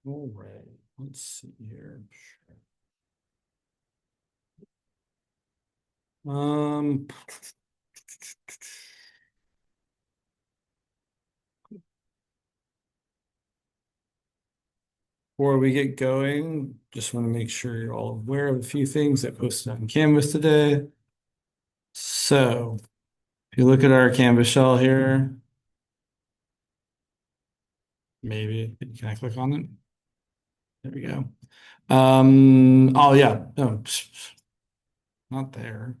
All right, let's see here. Um, Before we get going, just want to make sure you're all aware of a few things that posted on Canvas today. So if you look at our Canvas shell here, maybe can I click on it? There we go. Oh yeah, no, not there.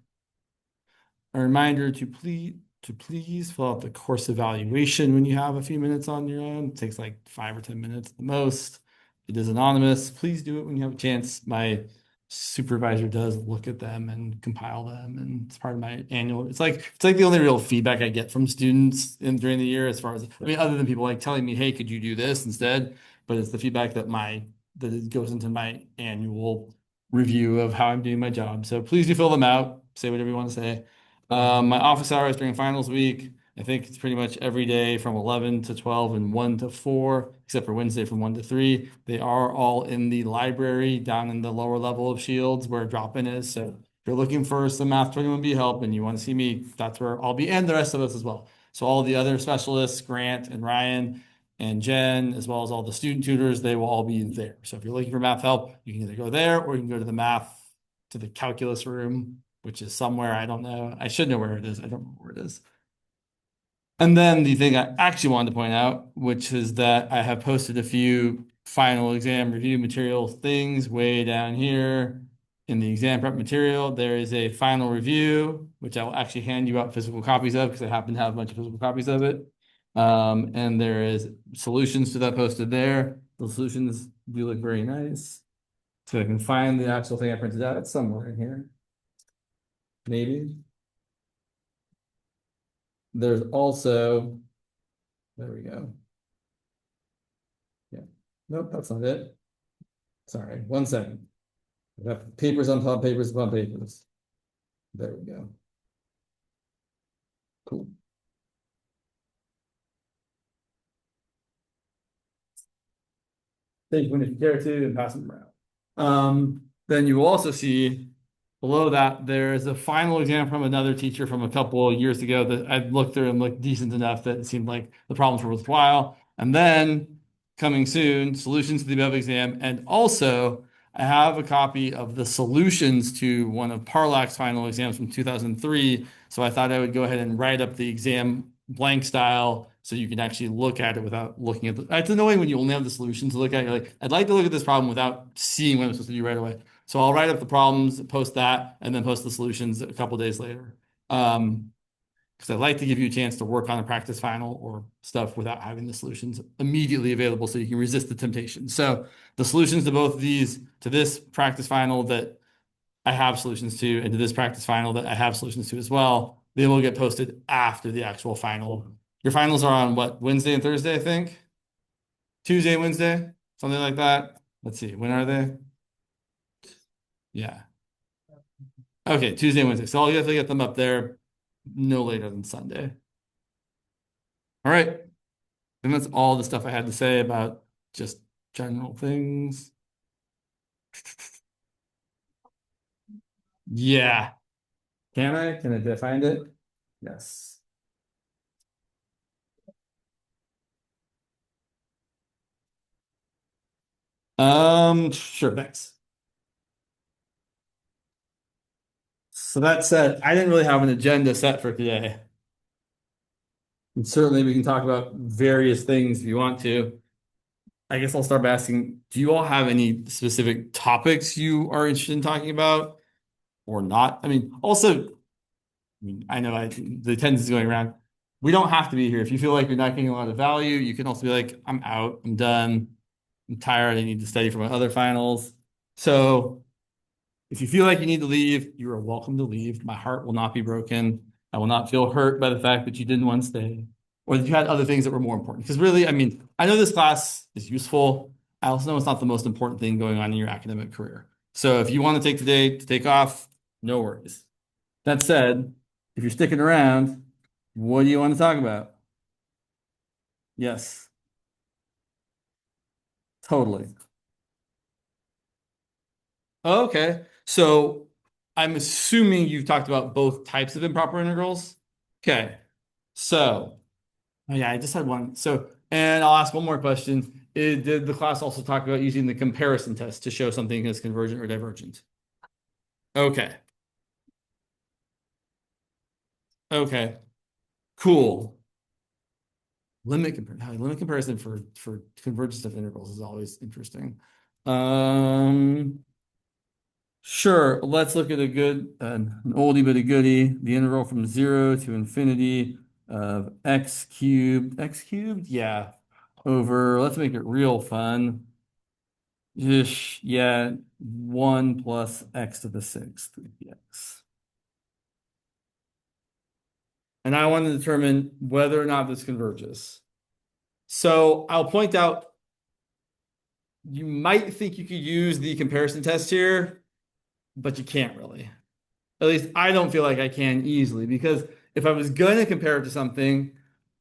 A reminder to please fill out the course evaluation when you have a few minutes on your own. It takes like 5 or 10 minutes at the most. It is anonymous. Please do it when you have a chance. My supervisor does look at them and compile them, and it's part of my annual. It's like the only real feedback I get from students during the year, as far as I mean, other than people like telling me, "Hey, could you do this instead?" But it's the feedback that it goes into my annual review of how I'm doing my job. So please do fill them out. Say whatever you want to say. My office hours during finals week, I think it's pretty much every day from 11 to 12 and 1 to 4, except for Wednesday from 1 to 3. They are all in the library down in the lower level of Shields where drop-in is. So if you're looking for some Math 21B help and you want to see me, that's where I'll be, and the rest of us as well. So all the other specialists, Grant and Ryan and Jen, as well as all the student tutors, they will all be there. So if you're looking for math help, you can either go there or you can go to the calculus room, which is somewhere. I don't know. I should know where it is. I don't know where it is. And then the thing I actually wanted to point out, which is that I have posted a few final exam review material things way down here in the exam prep material. There is a final review, which I will actually hand you out physical copies of because I happen to have a bunch of physical copies of it. And there is solutions to that posted there. The solutions do look very nice. So I can find the actual thing I printed out. It's somewhere in here, maybe. There's also, there we go. Yeah. Nope, that's not it. Sorry, 1 second. I have papers on top, papers upon papers. There we go. Cool. Take one if you care to and pass them around. Then you will also see below that there is a final exam from another teacher from a couple of years ago that I looked through and looked decent enough that it seemed like the problems were worthwhile. And then coming soon, solutions to the above exam. And also, I have a copy of the solutions to one of Parlac's final exams from 2003. So I thought I would go ahead and write up the exam blank style so you can actually look at it without looking at the. It's annoying when you only have the solution to look at. You're like, I'd like to look at this problem without seeing what I'm supposed to do right away. So I'll write up the problems, post that, and then post the solutions a couple days later. Because I'd like to give you a chance to work on a practice final or stuff without having the solutions immediately available so you can resist the temptation. So the solutions to both of these, to this practice final that I have solutions to, and to this practice final that I have solutions to as well, they will get posted after the actual final. Your finals are on what, Wednesday and Thursday, I think? Tuesday, Wednesday, something like that. Let's see, when are they? Yeah. Okay, Tuesday and Wednesday. So I'll have to get them up there no later than Sunday. All right. And that's all the stuff I had to say about just general things. Yeah. Can I? Did I find it? Yes. Sure, thanks. So that said, I didn't really have an agenda set for today. And certainly we can talk about various things if you want to. I guess I'll start by asking, do you all have any specific topics you are interested in talking about or not? I mean, also, I know the attendance is going around. We don't have to be here. If you feel like you're not getting a lot of value, you can also be like, I'm out, I'm done, I'm tired, I need to study for my other finals. So if you feel like you need to leave, you are welcome to leave. My heart will not be broken. I will not feel hurt by the fact that you didn't want to stay or that you had other things that were more important. Because really, I mean, I know this class is useful. I also know it's not the most important thing going on in your academic career. So if you want to take today to take off, no worries. That said, if you're sticking around, what do you want to talk about? Yes. Totally. Okay. So I'm assuming you've talked about both types of improper integrals. Okay. So, oh yeah, I just had one. So, and I'll ask one more question. Did the class also talk about using the comparison test to show something is convergent or divergent? Okay. Okay. Cool. Limit comparison for convergence of integrals is always interesting. Um, Sure. Let's look at a good, an oldie but a goodie. The integral from 0 to infinity of x cubed. X cubed? Yeah. Over, let's make it real fun. Ish, yeah. 1 plus x to the sixth dx. And I want to determine whether or not this converges. So I'll point out you might think you could use the comparison test here, but you can't really. At least I don't feel like I can easily because if I was going to compare it to something,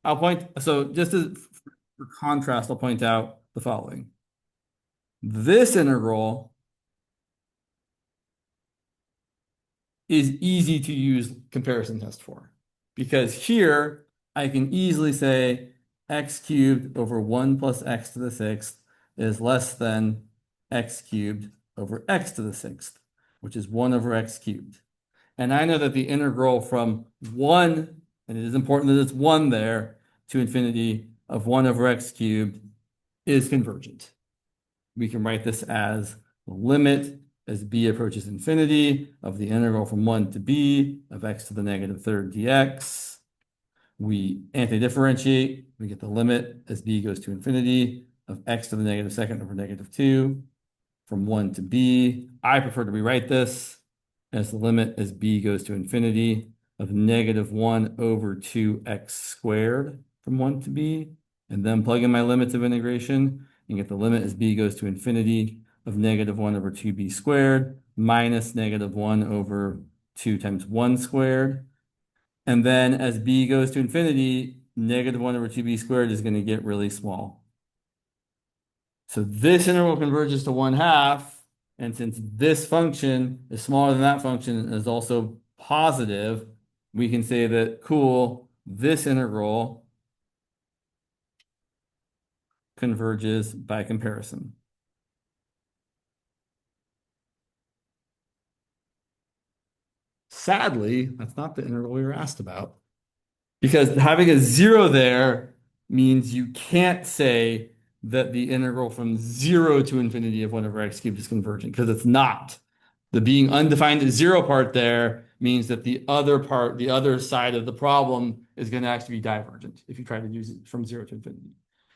I'll point. So just as for contrast, I'll point out the following. This integral is easy to use comparison test for because here I can easily say x cubed over 1 plus x to the sixth is less than x cubed over x to the sixth, which is 1 over x cubed. And I know that the integral from 1, and it is important that it's 1 there, to infinity of 1 over x cubed is convergent. We can write this as the limit as b approaches infinity of the integral from 1 to b of x to the negative third dx. We anti-differentiate. We get the limit as b goes to infinity of x to the negative second over negative 2 from 1 to b. I prefer to rewrite this as the limit as b goes to infinity of negative 1 over 2x squared from 1 to b, and then plug in my limits of integration and get the limit as b goes to infinity of negative 1 over 2b squared minus negative 1 over 2 times 1 squared. And then as b goes to infinity, negative 1 over 2b squared is going to get really small. So this integral converges to 1/2. And since this function is smaller than that function and is also positive, we can say that, cool, this integral converges by comparison. Sadly, that's not the integral we were asked about. Because having a 0 there means you can't say that the integral from 0 to infinity of 1 over x cubed is convergent, because it's not. The being undefined at 0 part there means that the other part, the other side of the problem is going to actually be divergent if you try to use it from 0 to infinity.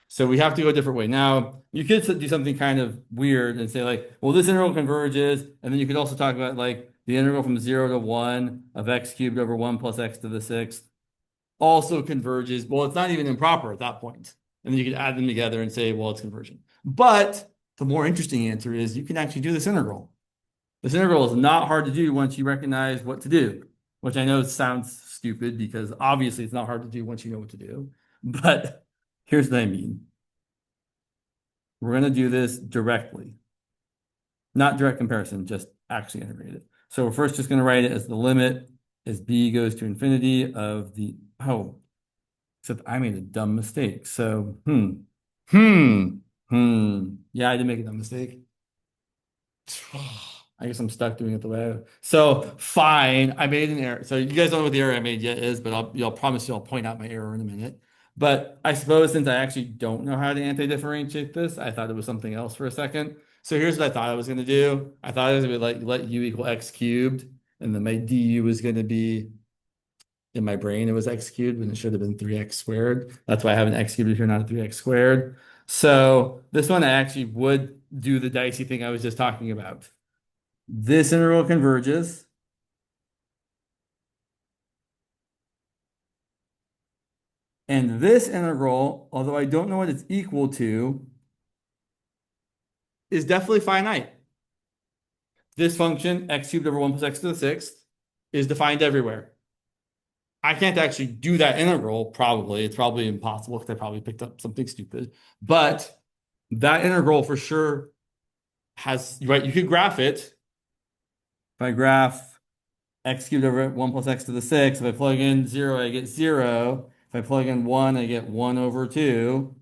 So we have to go a different way. Now, you could do something kind of weird and say like, well, this integral converges, and then you could also talk about like the integral from 0 to 1 of x cubed over 1 plus x to the sixth also converges. Well, it's not even improper at that point. And then you could add them together and say, well, it's convergent. But the more interesting answer is you can actually do this integral. This integral is not hard to do once you recognize what to do, which I know sounds stupid because obviously it's not hard to do once you know what to do. But here's what I mean. We're going to do this directly, not direct comparison, just actually integrate it. So we're first just going to write it as the limit as b goes to infinity of the, oh, except I made a dumb mistake. So, yeah, I did make a dumb mistake. I guess I'm stuck doing it the way so fine. I made an error. So you guys don't know what the error I made yet is, but I'll promise you I'll point out my error in a minute. But I suppose since I actually don't know how to anti-differentiate this, I thought it was something else for a second. So here's what I thought I was going to do. I thought I was going to like let u equal x cubed, and then my du was going to be in my brain it was x cubed when it should have been 3x squared. That's why I have an x cubed here, not a 3x squared. So this one I actually would do the dicey thing I was just talking about. This integral converges. And this integral, although I don't know what it's equal to, is definitely finite. This function, x cubed over 1 plus x to the sixth, is defined everywhere. I can't actually do that integral, probably. It's probably impossible because I probably picked up something stupid. But that integral for sure has, right, you could graph it. If I graph x cubed over 1 plus x to the 6, if I plug in 0, I get 0. If I plug in 1, I get 1 over 2.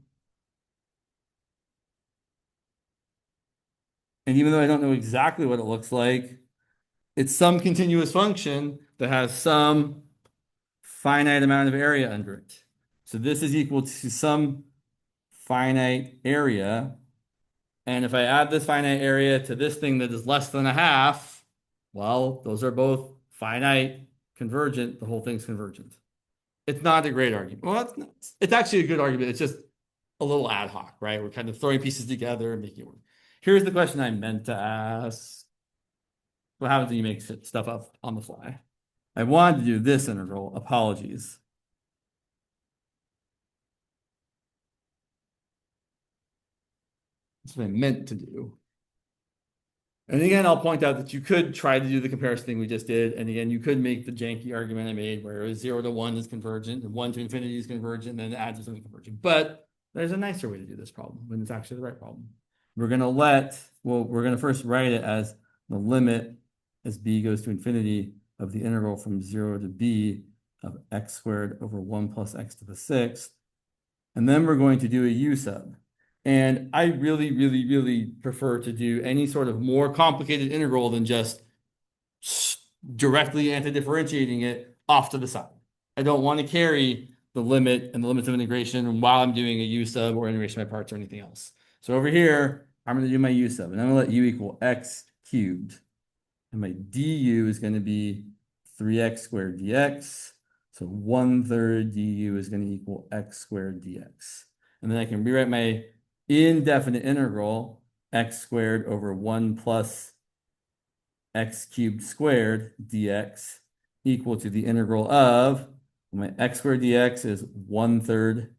And even though I don't know exactly what it looks like, it's some continuous function that has some finite amount of area under it. So this is equal to some finite area. And if I add this finite area to this thing that is less than a half, well, those are both finite, convergent. The whole thing's convergent. It's not a great argument. Well, it's actually a good argument. It's just a little ad hoc, right? We're kind of throwing pieces together and making it work. Here's the question I meant to ask. What happens when you make stuff up on the fly? I wanted to do this integral. Apologies. That's what I meant to do. And again, I'll point out that you could try to do the comparison thing we just did. And again, you could make the janky argument I made where it was 0 to 1 is convergent and 1 to infinity is convergent, and then add to something convergent. But there's a nicer way to do this problem when it's actually the right problem. We're going to first write it as the limit as b goes to infinity of the integral from 0 to b of x squared over 1 plus x to the 6th. And then we're going to do a u sub. And I really, really, really prefer to do any sort of more complicated integral than just directly antidifferentiating it off to the side. I don't want to carry the limit and the limits of integration while I'm doing a u sub or integration by parts or anything else. So over here, I'm going to do my u sub, and I'm going to let u equal x cubed. And my du is going to be 3x squared dx. So 1/3 du is going to equal x squared dx. And then I can rewrite my indefinite integral, x squared over 1 plus x cubed squared dx equal to the integral of, my x squared dx is 1/3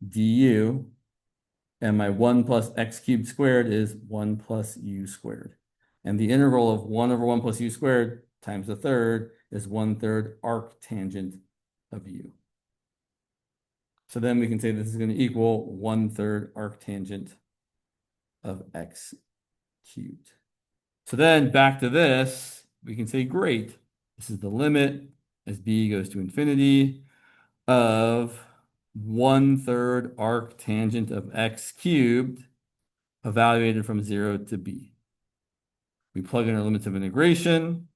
du, and my 1 plus x cubed squared is 1 plus u squared. And the integral of 1 over 1 plus u squared times a third is 1/3 arctangent of u. So then we can say this is going to equal 1/3 arctangent of x cubed. So then back to this, we can say, great, this is the limit as b goes to infinity of 1/3 arctangent of x cubed evaluated from 0 to b. We plug in our limits of integration.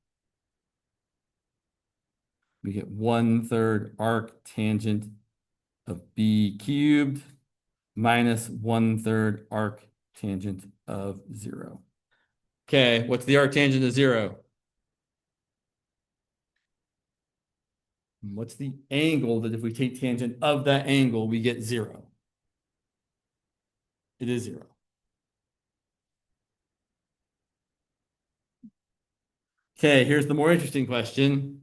We get 1/3 arctangent of b cubed minus 1/3 arctangent of 0. Okay, what's the arctangent of 0? What's the angle that if we take tangent of that angle, we get 0? It is 0. Okay, here's the more interesting question.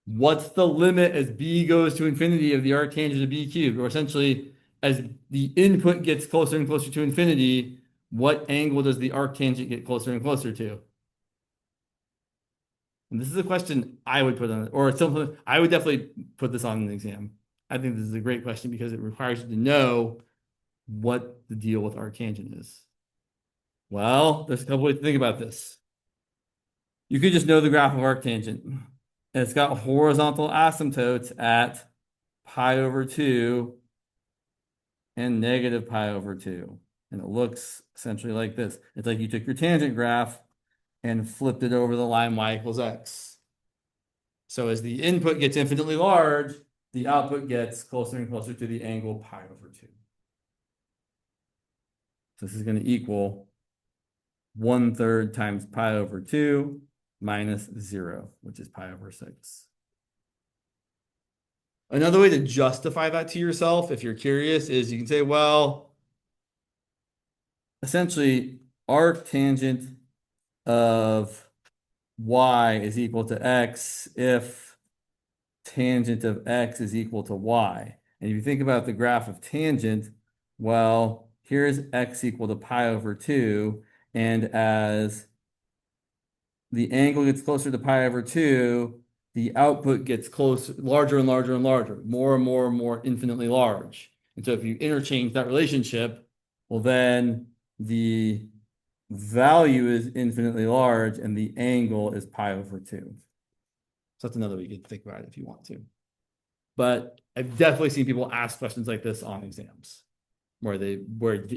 What's the limit as b goes to infinity of the arctangent of b cubed? Or essentially, as the input gets closer and closer to infinity, what angle does the arctangent get closer and closer to? And this is a question I would put on, or something I would definitely put this on an exam. I think this is a great question because it requires you to know what the deal with arctangent is. Well, there's a couple ways to think about this. You could just know the graph of arctangent. And it's got horizontal asymptotes at pi over 2 and negative pi over 2. And it looks essentially like this. It's like you took your tangent graph and flipped it over the line y equals x. So as the input gets infinitely large, the output gets closer and closer to the angle pi over 2. So this is going to equal 1/3 times pi over 2 minus 0, which is pi over 6. Another way to justify that to yourself, if you're curious, is you can say, well, essentially, arctangent of y is equal to x if tangent of x is equal to y. And if you think about the graph of tangent, well, here's x equal to pi over 2, and as the angle gets closer to pi over 2, the output gets closer, larger and larger and larger, more and more and more infinitely large. And so if you interchange that relationship, well, then the value is infinitely large and the angle is pi over 2. So that's another way you can think about it if you want to. But I've definitely seen people ask questions like this on exams where the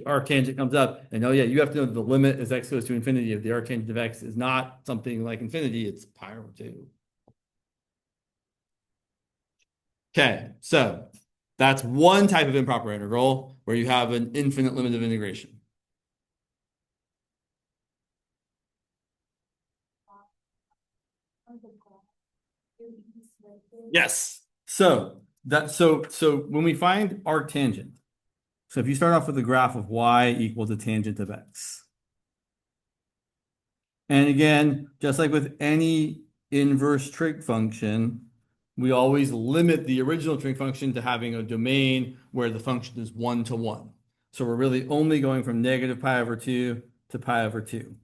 arctangent comes up and, oh yeah, you have to know that the limit as x goes to infinity of the arctangent of x is not something like infinity, it's pi over 2. Okay, so that's one type of improper integral where you have an infinite limit of integration. Yes. So when we find arctangent, so if you start off with a graph of y equals the tangent of x. And again, just like with any inverse trig function, we always limit the original trig function to having a domain where the function is 1 to 1. So we're really only going from negative pi over 2 to pi over 2.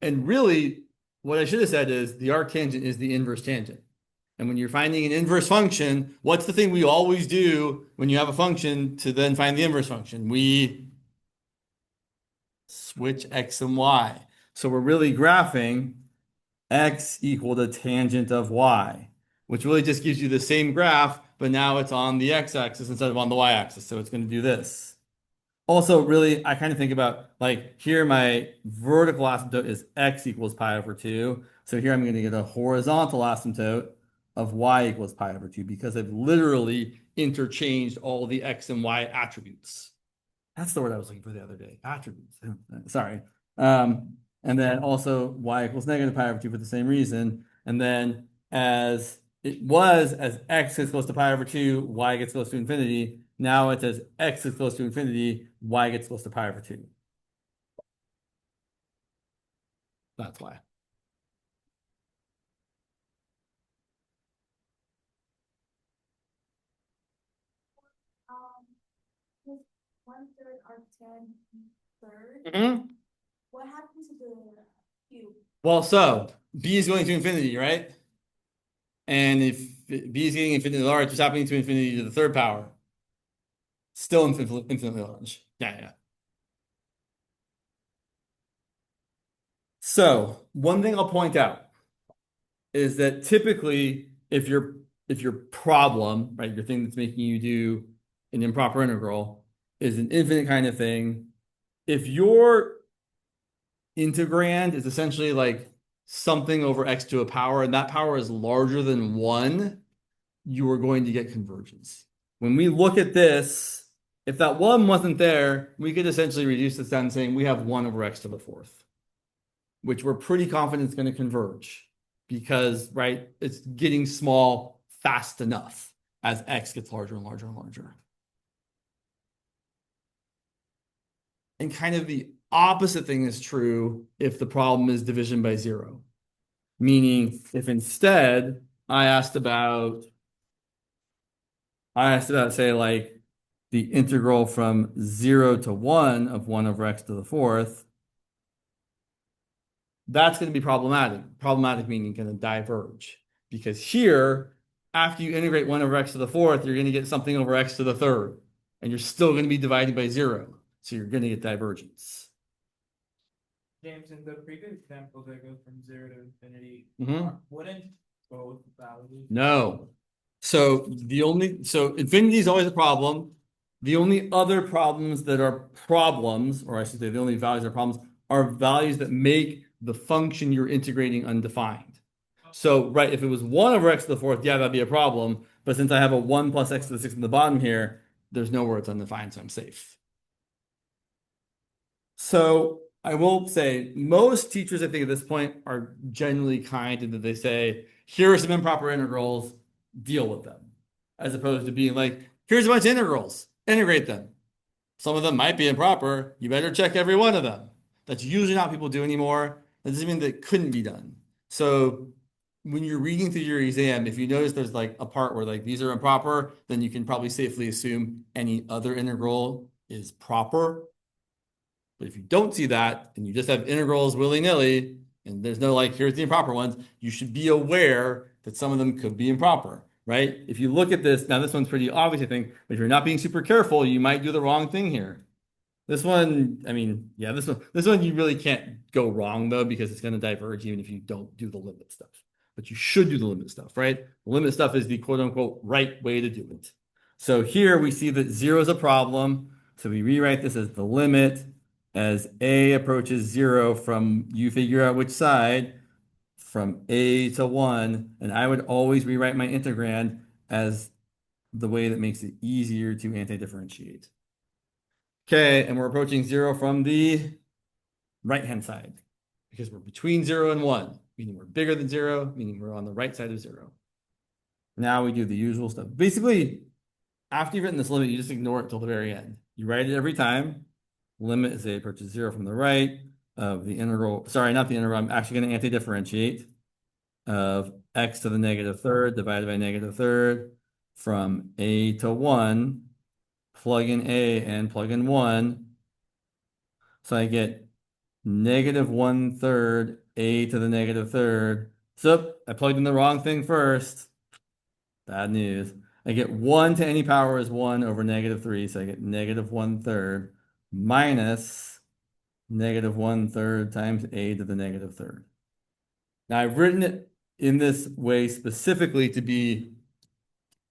And really, what I should have said is the arctangent is the inverse tangent. And when you're finding an inverse function, what's the thing we always do when you have a function to then find the inverse function? We switch x and y. So we're really graphing x equal the tangent of y, which really just gives you the same graph, but now it's on the x-axis instead of on the y-axis. So it's going to do this. Also, really, I kind of think about like here, my vertical asymptote is x equals pi over 2. So here I'm going to get a horizontal asymptote of y equals pi over 2 because I've literally interchanged all the x and y attributes. That's the word I was looking for the other day. Attributes. Sorry. And then also y equals negative pi over 2 for the same reason. And then as x is close to pi over 2, y gets close to infinity. Now it's as x is close to infinity, y gets close to pi over 2. That's why. One-third arctan third. What happened to the cube? Well, so b is going to infinity, right? And if b is getting infinitely large, what's happening to infinity to the third power? Still infinitely large. Yeah. So one thing I'll point out is that typically if your problem, right, your thing that's making you do an improper integral is an infinite kind of thing, if your integrand is essentially like something over x to a power and that power is larger than 1, you are going to get convergence. When we look at this, if that 1 wasn't there, we could essentially reduce this down saying we have 1 over x to the 4th, which we're pretty confident is going to converge because, right, it's getting small fast enough as x gets larger and larger and larger. And kind of the opposite thing is true if the problem is division by 0. Meaning if instead I asked about, say, like the integral from 0 to 1 of 1 over x to the 4th, that's going to be problematic. Problematic meaning going to diverge. Because here, after you integrate 1 over x to the 4th, you're going to get something over x to the 3rd. And you're still going to be dividing by 0. So you're going to get divergence. James, in the previous example that goes from 0 to infinity, wouldn't both values? No. So infinity is always a problem. The only other problems that are problems, or I should say the only values that are problems, are values that make the function you're integrating undefined. So, right, if it was 1 over x to the 4th, yeah, that'd be a problem. But since I have a 1 plus x to the 6th in the bottom here, there's nowhere it's undefined, so I'm safe. So I will say most teachers, I think at this point, are generally kind in that they say, here are some improper integrals, deal with them. As opposed to being like, here's a bunch of integrals, integrate them. Some of them might be improper. You better check every one of them. That's usually not what people do anymore. That doesn't mean that it couldn't be done. So when you're reading through your exam, if you notice there's like a part where like these are improper, then you can probably safely assume any other integral is proper. But if you don't see that and you just have integrals willy-nilly and there's no like, here's the improper ones, you should be aware that some of them could be improper. right? If you look at this, now this one's pretty obvious, I think, but if you're not being super careful, you might do the wrong thing here. This one, I mean, yeah, this one you really can't go wrong though, because it's going to diverge even if you don't do the limit stuff. But you should do the limit stuff, right? The limit stuff is the quote unquote right way to do it. So here we see that 0 is a problem. So we rewrite this as the limit as a approaches 0 from, you figure out which side, from a to 1. And I would always rewrite my integrand as the way that makes it easier to anti-differentiate. Okay, and we're approaching 0 from the right-hand side because we're between 0 and 1, meaning we're bigger than 0, meaning we're on the right side of 0. Now we do the usual stuff. Basically, after you've written this limit, you just ignore it till the very end. You write it every time. Limit as a approaches 0 from the right of the integral, sorry, not the integral, I'm actually going to anti-differentiate of x to the negative third divided by negative third from a to 1, plug in a and plug in 1. So I get negative 1/3 a to the negative third. So I plugged in the wrong thing first. Bad news. I get 1 to any power is 1 over negative 3. So I get negative 1/3 minus negative 1/3 times a to the negative third. Now I've written it in this way specifically to be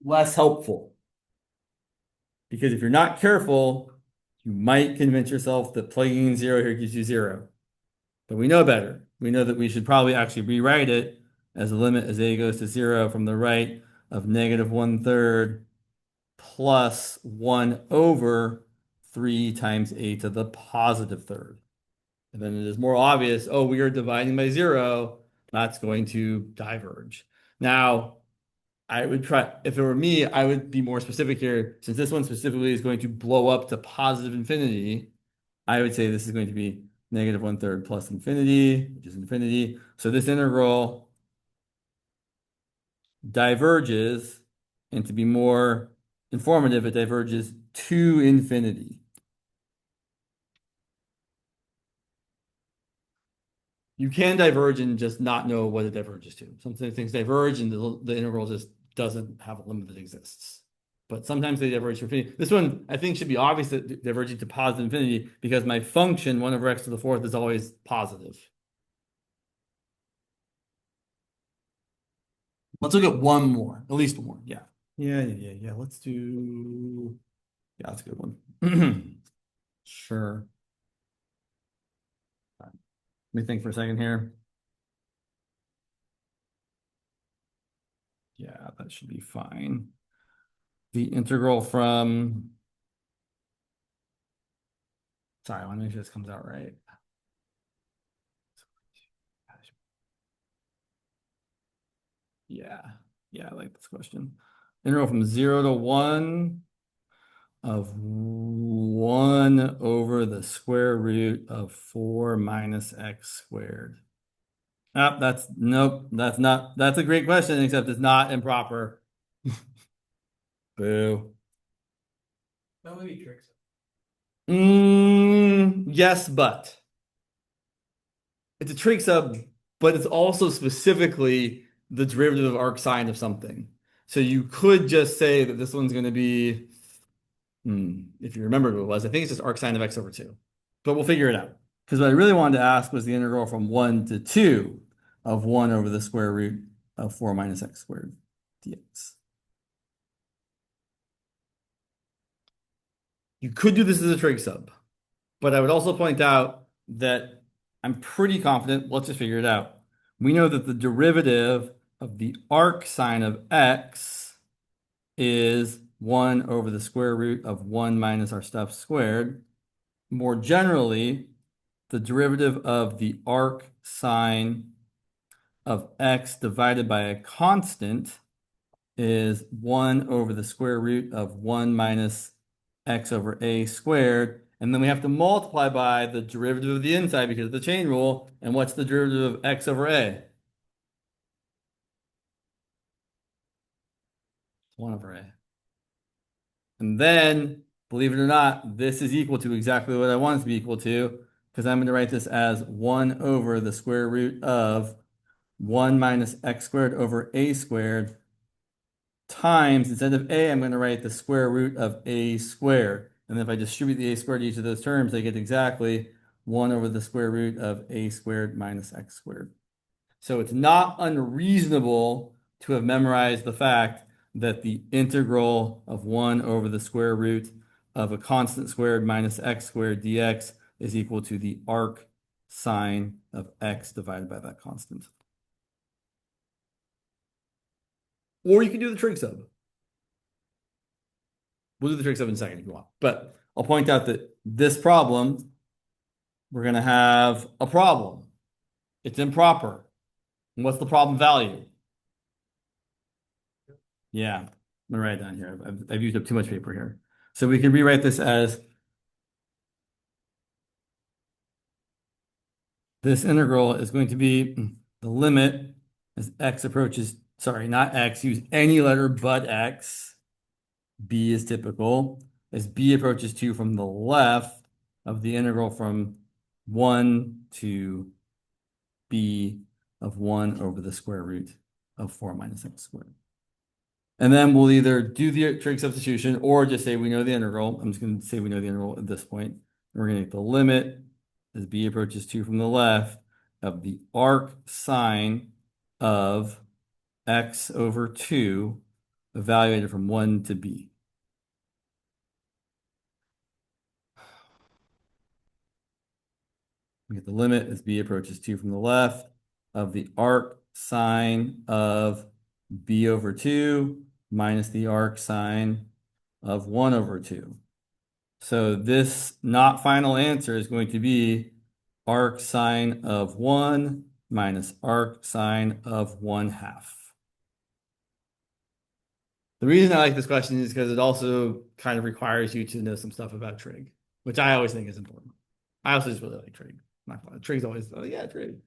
less helpful. Because if you're not careful, you might convince yourself that plugging in 0 here gives you 0. But we know better. We know that we should probably actually rewrite it as a limit as a goes to 0 from the right of negative 1/3 plus 1 over 3 times a to the positive third. And then it is more obvious, oh, we are dividing by 0. That's going to diverge. Now, I would try, if it were me, I would be more specific here. Since this one specifically is going to blow up to positive infinity, I would say this is going to be negative 1/3 plus infinity, which is infinity. So this integral diverges, and to be more informative, it diverges to infinity. You can diverge and just not know what it diverges to. Sometimes things diverge and the integral just doesn't have a limit that exists. But sometimes they diverge to infinity. This one, I think, should be obvious that diverging to positive infinity because my function, 1 over x to the fourth, is always positive. Let's look at one more, at least one more. Yeah. Yeah. Let's do, yeah, that's a good one. Sure. Let me think for a second here. Yeah, that should be fine. The integral from, sorry, I want to make sure this comes out right. Yeah, I like this question. Integral from 0 to 1 of 1 over the square root of 4 minus x squared. Nope, that's a great question, except it's not improper. Boo. That would be tricks. Yes, but it's a trig sub, but it's also specifically the derivative of arc sine of something. So you could just say that this one's going to be, if you remember what it was, I think it's just arc sine of x over 2. But we'll figure it out. Because what I really wanted to ask was the integral from 1 to 2 of 1 over the square root of 4 minus x squared dx. You could do this as a trig sub, but I would also point out that I'm pretty confident, let's just figure it out. We know that the derivative of the arc sine of x is 1 over the square root of 1 minus our stuff squared. More generally, the derivative of the arc sine of x divided by a constant is 1 over the square root of 1 minus x over a squared. And then we have to multiply by the derivative of the inside because of the chain rule. And what's the derivative of x over a? 1 over a. And then, believe it or not, this is equal to exactly what I want it to be equal to, because I'm going to write this as 1 over the square root of 1 minus x squared over a squared times, instead of a, I'm going to write the square root of a squared. And if I distribute the a squared to each of those terms, I get exactly 1 over the square root of a squared minus x squared. So it's not unreasonable to have memorized the fact that the integral of 1 over the square root of a constant squared minus x squared dx is equal to the arc sine of x divided by that constant. Or you can do the trig sub. We'll do the trig sub in a second if you want. But I'll point out that this problem, we're going to have a problem. It's improper. And what's the problem value? Yeah, I'm going to write it down here. I've used up too much paper here. So we can rewrite this as this integral is going to be the limit as x approaches, sorry, not x, use any letter but x. B is typical. As b approaches 2 from the left of the integral from 1 to b of 1 over the square root of 4 minus x squared. And then we'll either do the trig substitution or just say we know the integral. I'm just going to say we know the integral at this point. We're going to get the limit as b approaches 2 from the left of the arc sine of x over 2 evaluated from 1 to b. We get the limit as b approaches 2 from the left of the arc sine of b over 2 minus the arc sine of 1 over 2. So this not final answer is going to be arc sine of 1 minus arc sine of 1/2. The reason I like this question is because it also kind of requires you to know some stuff about trig, which I always think is important. I also just really like trig. Trig's always, oh yeah, trig.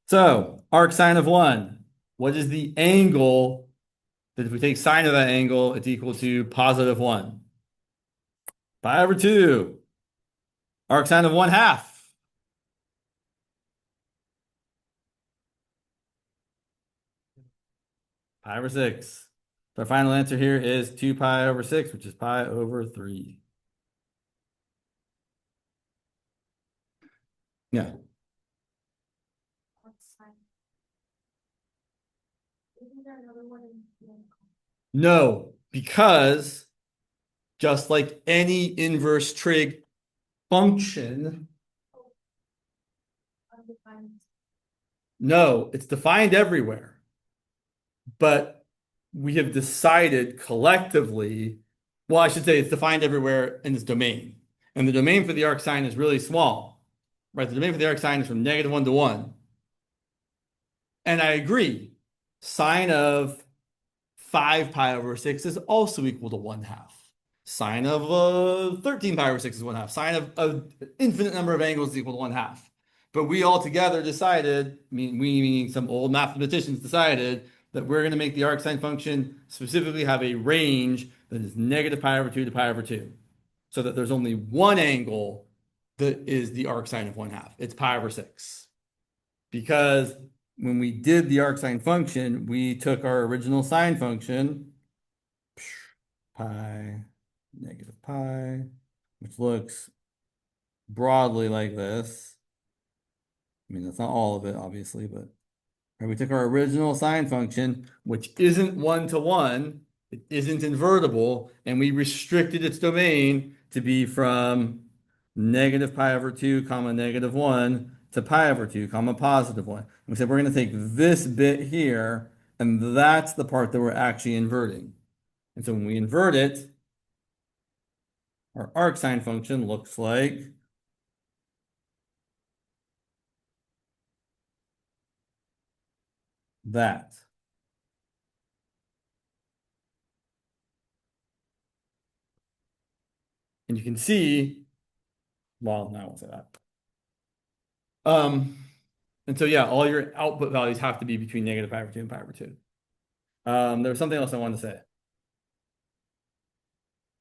So arc sine of 1, what is the angle that if we take sine of that angle, it's equal to positive 1? Pi over 2. Arc sine of 1/2. Pi over 6. So our final answer here is 2 pi over 6, which is pi over 3. Yeah. Isn't there another one in? No, because just like any inverse trig function, Undefined. no, it's defined everywhere. But we have decided collectively, well, I should say it's defined everywhere in its domain. And the domain for the arc sine is really small, right? The domain for the arc sine is from -1 to 1. And I agree, sine of 5 pi over 6 is also equal to 1/2. Sine of 13 pi over 6 is 1/2. Sine of an infinite number of angles is equal to 1/2. But we all together decided, we meaning some old mathematicians decided, that we're going to make the arc sine function specifically have a range that is negative pi over 2 to pi over 2. So that there's only one angle that is the arc sine of 1/2. It's pi over 6. Because when we did the arc sine function, we took our original sine function, pi, negative pi, which looks broadly like this. I mean, that's not all of it, obviously, but we took our original sine function, which isn't 1 to 1, it isn't invertible, and we restricted its domain to be from negative pi over 2, comma negative 1 to pi over 2, comma positive 1. And we said we're going to take this bit here, and that's the part that we're actually inverting. And so when we invert it, our arc sine function looks like that. And you can see, well, no, I won't say that. And so yeah, all your output values have to be between negative pi over 2 and pi over 2. There was something else I wanted to say.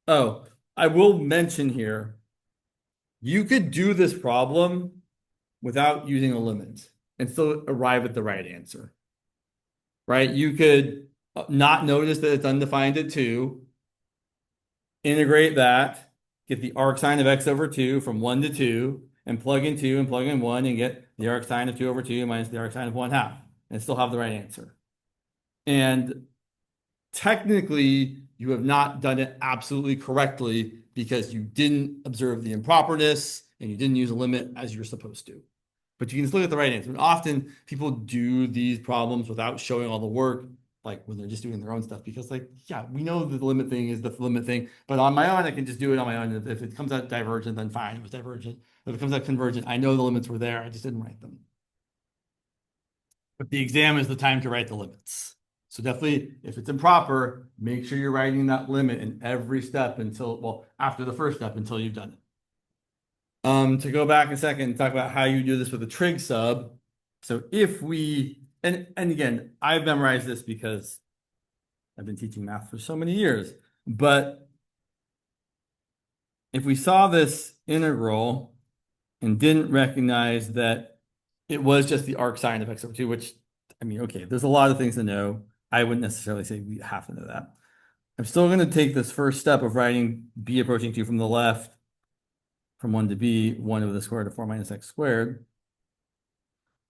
Oh, I will mention here, you could do this problem without using a limit and still arrive at the right answer. Right? You could not notice that it's undefined at 2, integrate that, get the arc sine of x over 2 from 1 to 2, and plug in 2 and plug in 1 and get the arc sine of 2 over 2 minus the arc sine of 1/2, and still have the right answer. And technically, you have not done it absolutely correctly because you didn't observe the improperness and you didn't use a limit as you're supposed to. But you can still get the right answer. And often people do these problems without showing all the work, like when they're just doing their own stuff, because like, yeah, we know that the limit thing is the limit thing, but on my own, I can just do it on my own. If it comes out divergent, then fine, it was divergent. If it comes out convergent, I know the limits were there, I just didn't write them. But the exam is the time to write the limits. So definitely, if it's improper, make sure you're writing that limit in every step until, well, after the first step until you've done it. To go back a second and talk about how you do this with a trig sub. So if we, and again, I've memorized this because I've been teaching math for so many years, but if we saw this integral and didn't recognize that it was just the arc sine of x over 2, which, I mean, okay, there's a lot of things to know. I wouldn't necessarily say we have to know that. I'm still going to take this first step of writing b approaching 2 from the left, from 1 to b, 1 over the square root of 4 minus x squared.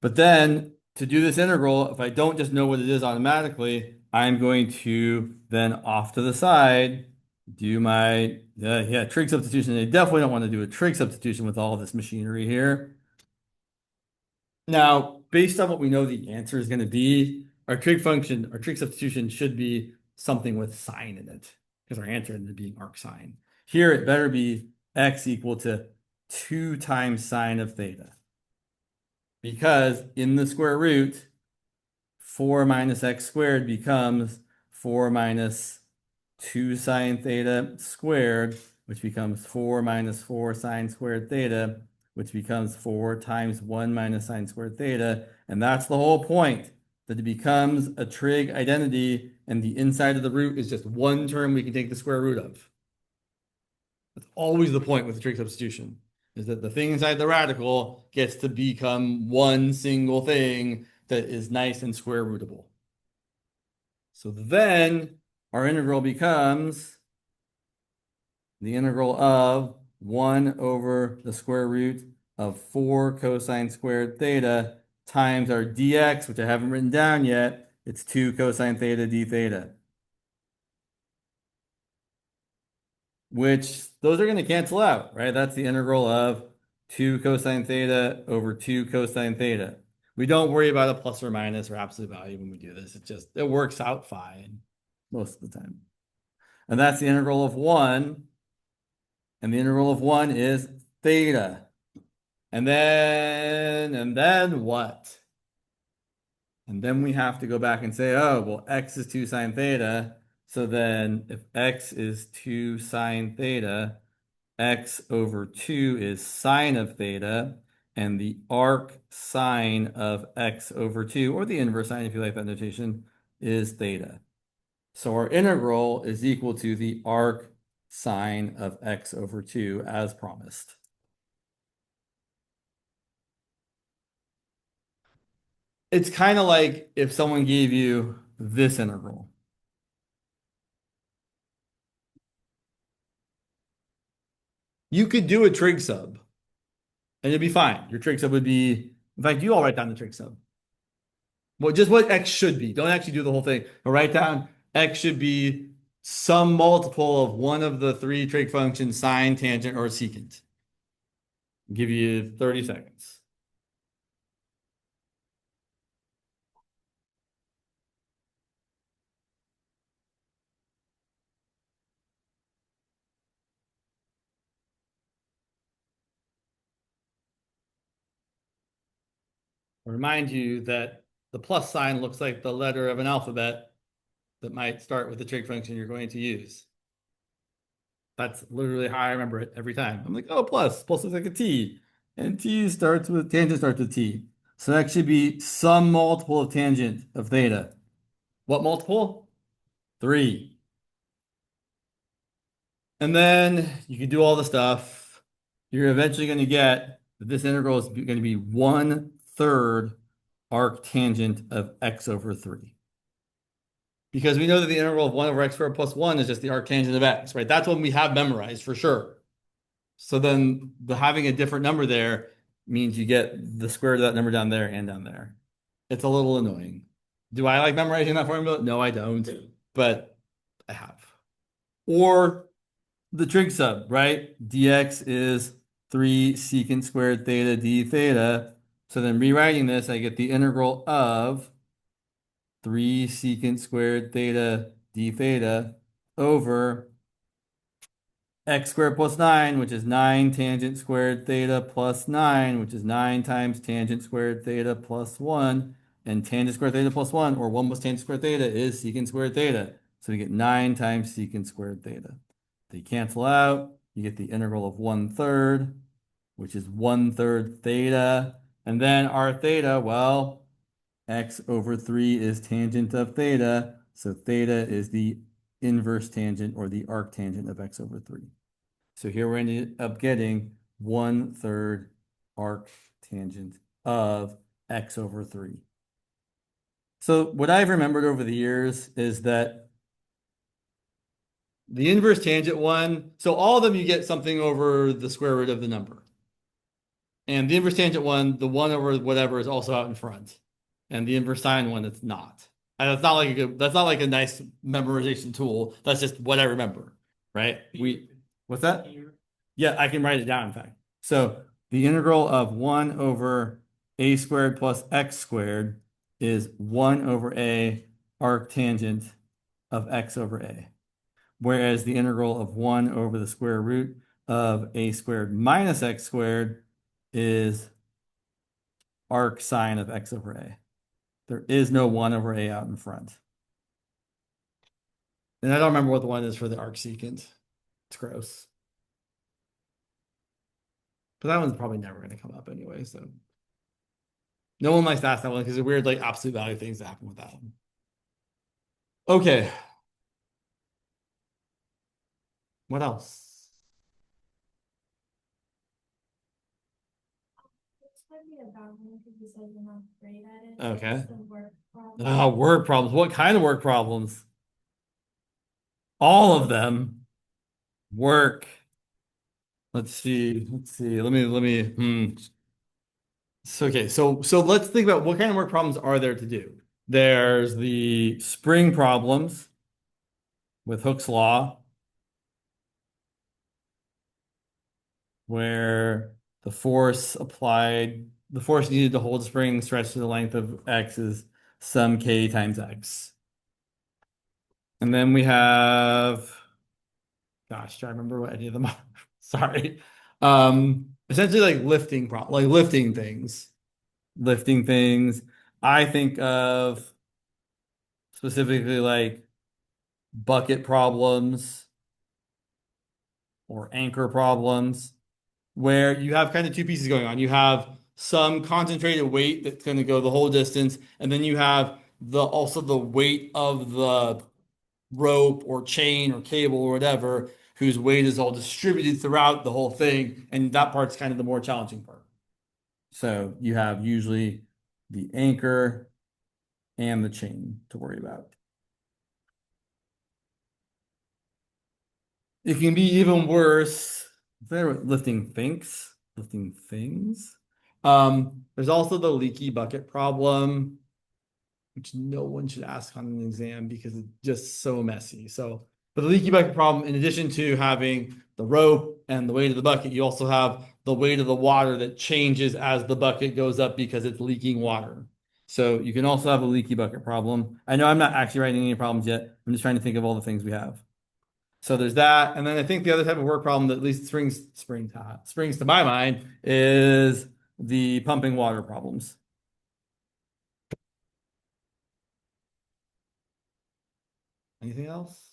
But then to do this integral, if I don't just know what it is automatically, I'm going to then off to the side do my trig substitution. I definitely don't want to do a trig substitution with all this machinery here. Now, based on what we know the answer is going to be, our trig substitution should be something with sine in it, because our answer ended up being arc sine. Here, it better be x equal to 2 times sine of theta. Because in the square root, 4 minus x squared becomes 4 minus 2 sine theta squared, which becomes 4 minus 4 sine squared theta, which becomes 4 times 1 minus sine squared theta. And that's the whole point, that it becomes a trig identity, and the inside of the root is just one term we can take the square root of. That's always the point with the trig substitution, is that the thing inside the radical gets to become one single thing that is nice and square rootable. So then our integral becomes the integral of 1 over the square root of 4 cosine squared theta times our dx, which I haven't written down yet. It's 2 cosine theta d theta. Which those are going to cancel out, right? That's the integral of 2 cosine theta over 2 cosine theta. We don't worry about a plus or minus or absolute value when we do this. It works out fine most of the time. And that's the integral of 1. And the integral of 1 is theta. And then what? And then we have to go back and say, oh, well, x is 2 sine theta. So then if x is 2 sine theta, x over 2 is sine of theta, and the arc sine of x over 2, or the inverse sine if you like that notation, is theta. So our integral is equal to the arc sine of x over 2 as promised. It's kind of like if someone gave you this integral. You could do a trig sub, and it'd be fine. Your trig sub would be, in fact, you all write down the trig sub. Well, just what x should be. Don't actually do the whole thing, but write down x should be some multiple of one of the 3 trig functions, sine, tangent, or secant. I'll give you 30 seconds. I'll remind you that the plus sign looks like the letter of an alphabet that might start with the trig function you're going to use. That's literally how I remember it every time. I'm like, oh, plus looks like a T. And tangent starts with T. So that should be some multiple of tangent of theta. What multiple? 3. And then you can do all the stuff. You're eventually going to get that this integral is going to be 1/3 arc tangent of x over 3. because we know that the integral of 1 over x squared plus 1 is just the arctangent of x, right? That's what we have memorized for sure. So then having a different number there means you get the square root of that number down there and down there. It's a little annoying. Do I like memorizing that formula? No, I don't, but I have. Or the trig sub, right? Dx is 3 secant squared theta d theta. So then rewriting this, I get the integral of 3 secant squared theta d theta over x squared plus 9, which is 9 tangent squared theta plus 9, which is 9 times tangent squared theta plus 1. And tangent squared theta plus 1, or 1 plus tangent squared theta, is secant squared theta. So we get 9 times secant squared theta. They cancel out. You get the integral of 1/3, which is 1/3 theta. And then our theta, well, x over 3 is tangent of theta. So theta is the inverse tangent or the arctangent of x over 3. So here we ended up getting 1/3 arctangent of x over 3. So what I've remembered over the years is that the inverse tangent one, so all of them you get something over the square root of the number. And the inverse tangent one, the 1 over whatever, is also out in front. And the inverse sine one, it's not. And that's not like a nice memorization tool. That's just what I remember, right? What's that? Yeah, I can write it down, in fact. So the integral of 1 over a squared plus x squared is 1 over a arctangent of x over a. Whereas the integral of 1 over the square root of a squared minus x squared is arc sine of x over a. There is no 1 over a out in front. And I don't remember what the one is for the arcsecant. It's gross. But that one's probably never going to come up anyway, so. No one likes to ask that one because it's weird, like, absolute value things that happen with that one. Okay. What else? This might be a bad one because you said you're not great at it. Okay. It's the work problem. Word problems. What kind of work problems? All of them. Work. Let's see. Let me. Okay, so let's think about what kind of work problems are there to do. There's the spring problems with Hooke's law, where the force needed to hold a spring stretched to the length of x is some k times x. And then we have, gosh, do I remember what any of them are? Sorry. Essentially like lifting things. Lifting things. I think of specifically like bucket problems or anchor problems, where you have kind of two pieces going on. You have some concentrated weight that's going to go the whole distance, and then you have also the weight of the rope or chain or cable or whatever, whose weight is all distributed throughout the whole thing, and that part's kind of the more challenging part. So you have usually the anchor and the chain to worry about. It can be even worse. They're lifting things. There's also the leaky bucket problem, which no one should ask on an exam because it's just so messy. But the leaky bucket problem, in addition to having the rope and the weight of the bucket, you also have the weight of the water that changes as the bucket goes up because it's leaking water. So you can also have a leaky bucket problem. I know I'm not actually writing any problems yet. I'm just trying to think of all the things we have. So there's that. And then I think the other type of work problem that at least springs to my mind is the pumping water problems. Anything else?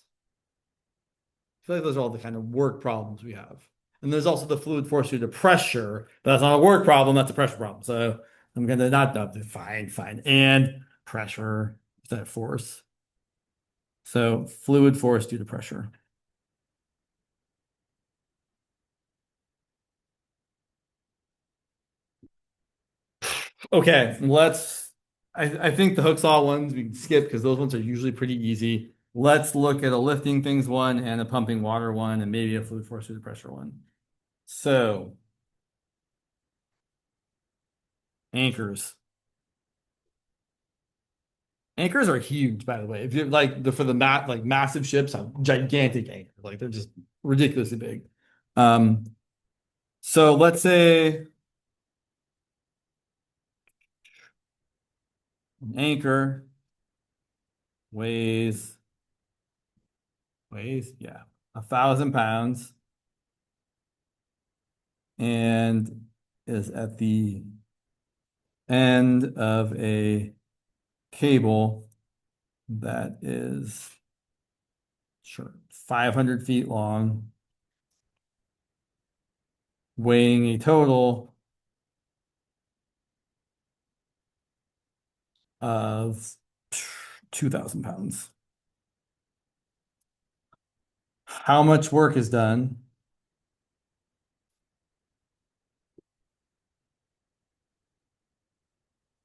I feel like those are all the kind of work problems we have. And there's also the fluid force due to pressure. But that's not a work problem, that's a pressure problem. So I'm going to not fine. And pressure instead of force. So fluid force due to pressure. Okay, let's I think the hook saw ones we can skip because those ones are usually pretty easy. Let's look at a lifting things one and a pumping water one and maybe a fluid force through the pressure one. So anchors. Anchors are huge, by the way. If you like for the like massive ships, gigantic anchors. Like they're just ridiculously big. So let's say an anchor weighs, yeah, 1,000 pounds and is at the end of a cable that is, sure, 500 feet long, weighing a total of 2,000 pounds. How much work is done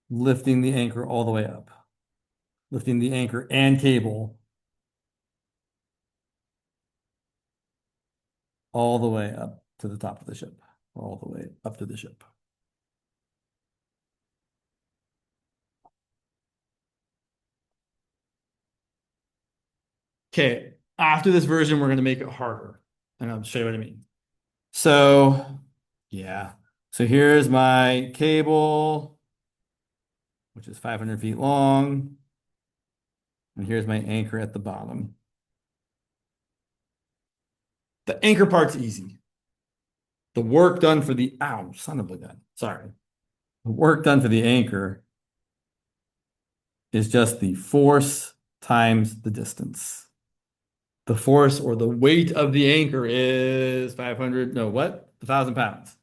lifting the anchor all the way up? Lifting the anchor and cable all the way up to the top of the ship, all the way up to the ship. Okay, after this version, we're going to make it harder. And I'll show you what I mean. So, yeah. So here's my cable, which is 500 feet long. And here's my anchor at the bottom. The anchor part's easy. The work done for the, ow, son of a gun. Sorry. The work done for the anchor is just the force times the distance. The force or the weight of the anchor is 500, no, what? 1,000 pounds.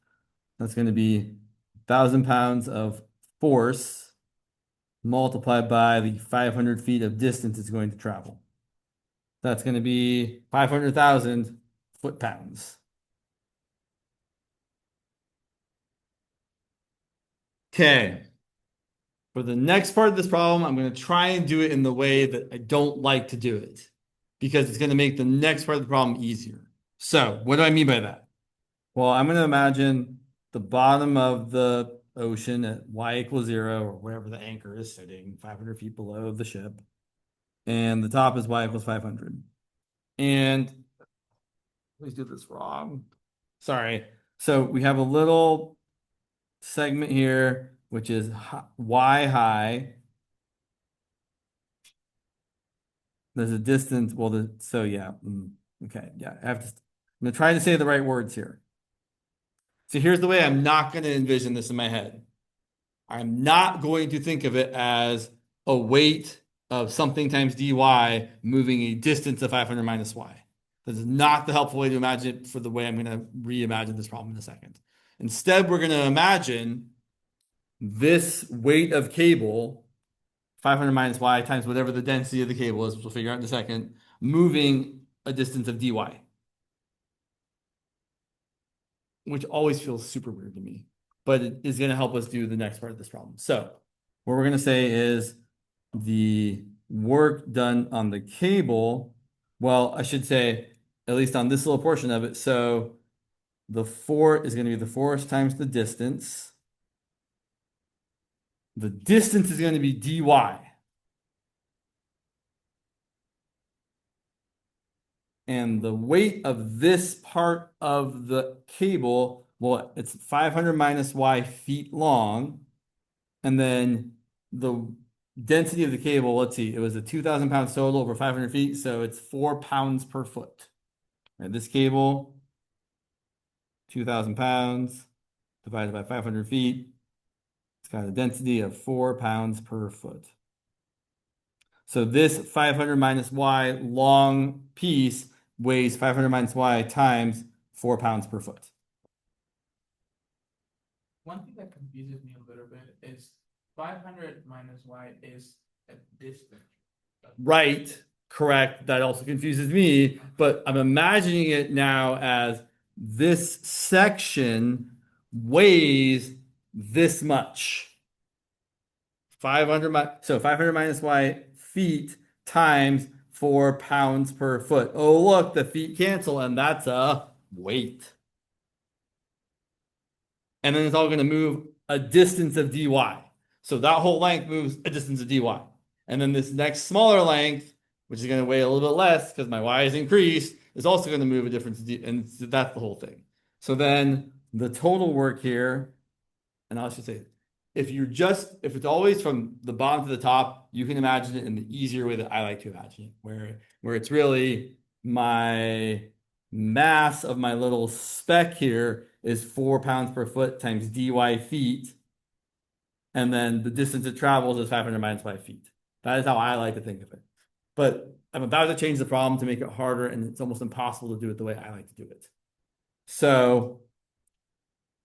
That's going to be 1,000 pounds of force multiplied by the 500 feet of distance it's going to travel. That's going to be 500,000 foot-pounds. Okay. For the next part of this problem, I'm going to try and do it in the way that I don't like to do it because it's going to make the next part of the problem easier. So what do I mean by that? Well, I'm going to imagine the bottom of the ocean at y equals 0 or wherever the anchor is sitting, 500 feet below the ship. And the top is y equals 500. And please do this wrong. Sorry. So we have a little segment here, which is y high. There's a distance. Well, so yeah. Okay. Yeah. I'm going to try to say the right words here. So here's the way I'm not going to envision this in my head. I'm not going to think of it as a weight of something times dy moving a distance of 500 minus y. That is not the helpful way to imagine it for the way I'm going to reimagine this problem in a second. Instead, we're going to imagine this weight of cable, 500 minus y times whatever the density of the cable is, which we'll figure out in a second, moving a distance of dy, which always feels super weird to me, but it is going to help us do the next part of this problem. So what we're going to say is the work done on the cable, well, I should say at least on this little portion of it. So the force is going to be the force times the distance. The distance is going to be dy. And the weight of this part of the cable, well, it's 500 minus y feet long. And then the density of the cable, let's see, it was a 2,000 pounds total over 500 feet. So it's 4 pounds per foot. Right, this cable, 2,000 pounds divided by 500 feet. It's got a density of 4 pounds per foot. So this 500 minus y long piece weighs 500 minus y times 4 pounds per foot. One thing that confuses me a little bit is 500 minus y is a distance. Right, correct. That also confuses me, but I'm imagining it now as this section weighs this much. so 500 minus y feet times 4 pounds per foot. Oh, look, the feet cancel, and that's a weight. And then it's all going to move a distance of dy. So that whole length moves a distance of dy. And then this next smaller length, which is going to weigh a little bit less because my y is increased, is also going to move a difference, and that's the whole thing. So then the total work here, and I should say, if it's always from the bottom to the top, you can imagine it in the easier way that I like to imagine it, where it's really my mass of my little speck here is 4 pounds per foot times dy feet, and then the distance it travels is 500 minus y feet. That is how I like to think of it. But I'm about to change the problem to make it harder, and it's almost impossible to do it the way I like to do it. So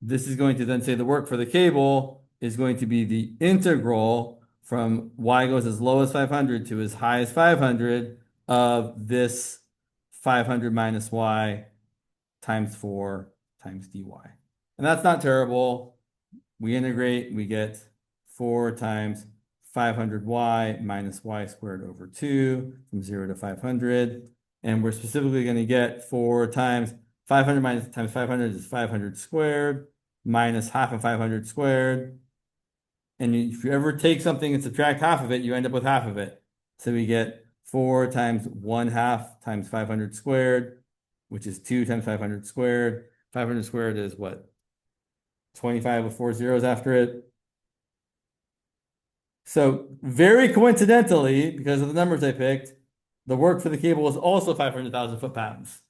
this is going to then say the work for the cable is going to be the integral from y goes as low as 500 to as high as 500 of this 500 minus y times 4 times dy. And that's not terrible. We integrate, we get 4 times 500y minus y squared over 2 from 0 to 500. And we're specifically going to get 4 times 500 minus times 500 is 500 squared minus half of 500 squared. And if you ever take something and subtract half of it, you end up with half of it. So we get 4 times 1/2 times 500 squared, which is 2 times 500 squared. 500 squared is what? 25 with 4 zeros after it. So very coincidentally, because of the numbers I picked, the work for the cable is also 500,000 foot-pounds.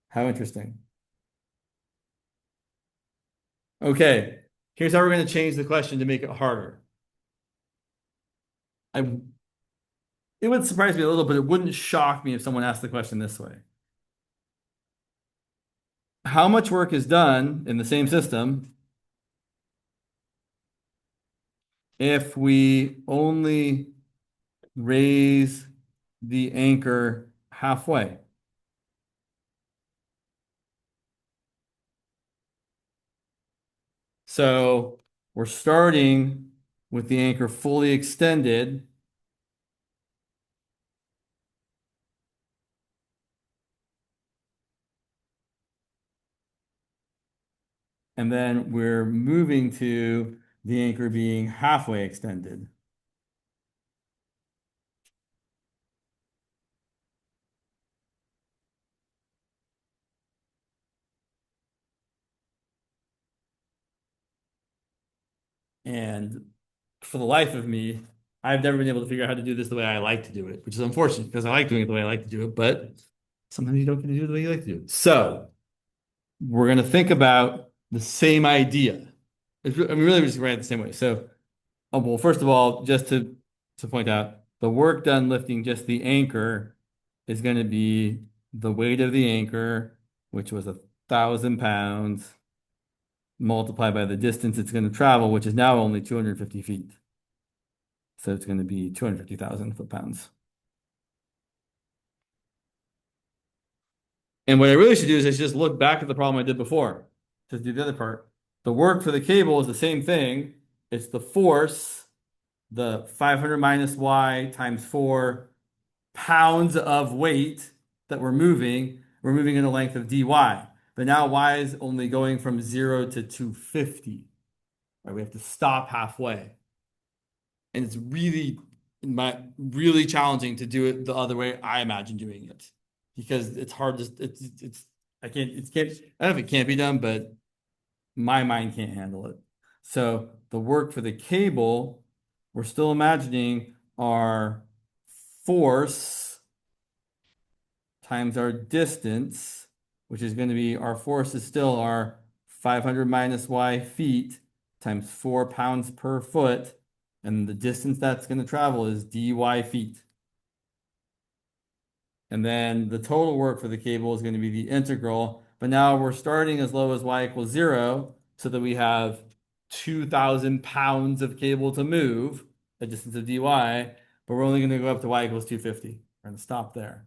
How interesting. Okay, here's how we're going to change the question to make it harder. It would surprise me a little, but it wouldn't shock me if someone asked the question this way. How much work is done in the same system if we only raise the anchor halfway? So we're starting with the anchor fully extended. And then we're moving to the anchor being halfway extended. And for the life of me, I've never been able to figure out how to do this the way I like to do it, which is unfortunate because I like doing it the way I like to do it, but sometimes you don't get to do it the way you like to do it. So we're going to think about the same idea. Really, we're just write it the same way. So, well, first of all, just to point out, the work done lifting just the anchor is going to be the weight of the anchor, which was 1,000 pounds, multiplied by the distance it's going to travel, which is now only 250 feet. So it's going to be 250,000 foot-pounds. And what I really should do is I should just look back at the problem I did before to do the other part. The work for the cable is the same thing. It's the force, the 500 minus y times 4 pounds of weight that we're moving. We're moving in a length of dy. But now y is only going from 0 to 250. Right? We have to stop halfway. And it's really challenging to do it the other way I imagine doing it. Because it's hard to I don't know if it can't be done, but my mind can't handle it. So the work for the cable, we're still imagining our force times our distance, which is going to be our force is still our 500 minus y feet times 4 pounds per foot. And the distance that's going to travel is dy feet. And then the total work for the cable is going to be the integral. But now we're starting as low as y equals 0 so that we have 2,000 pounds of cable to move, a distance of dy, but we're only going to go up to y equals 250. We're going to stop there.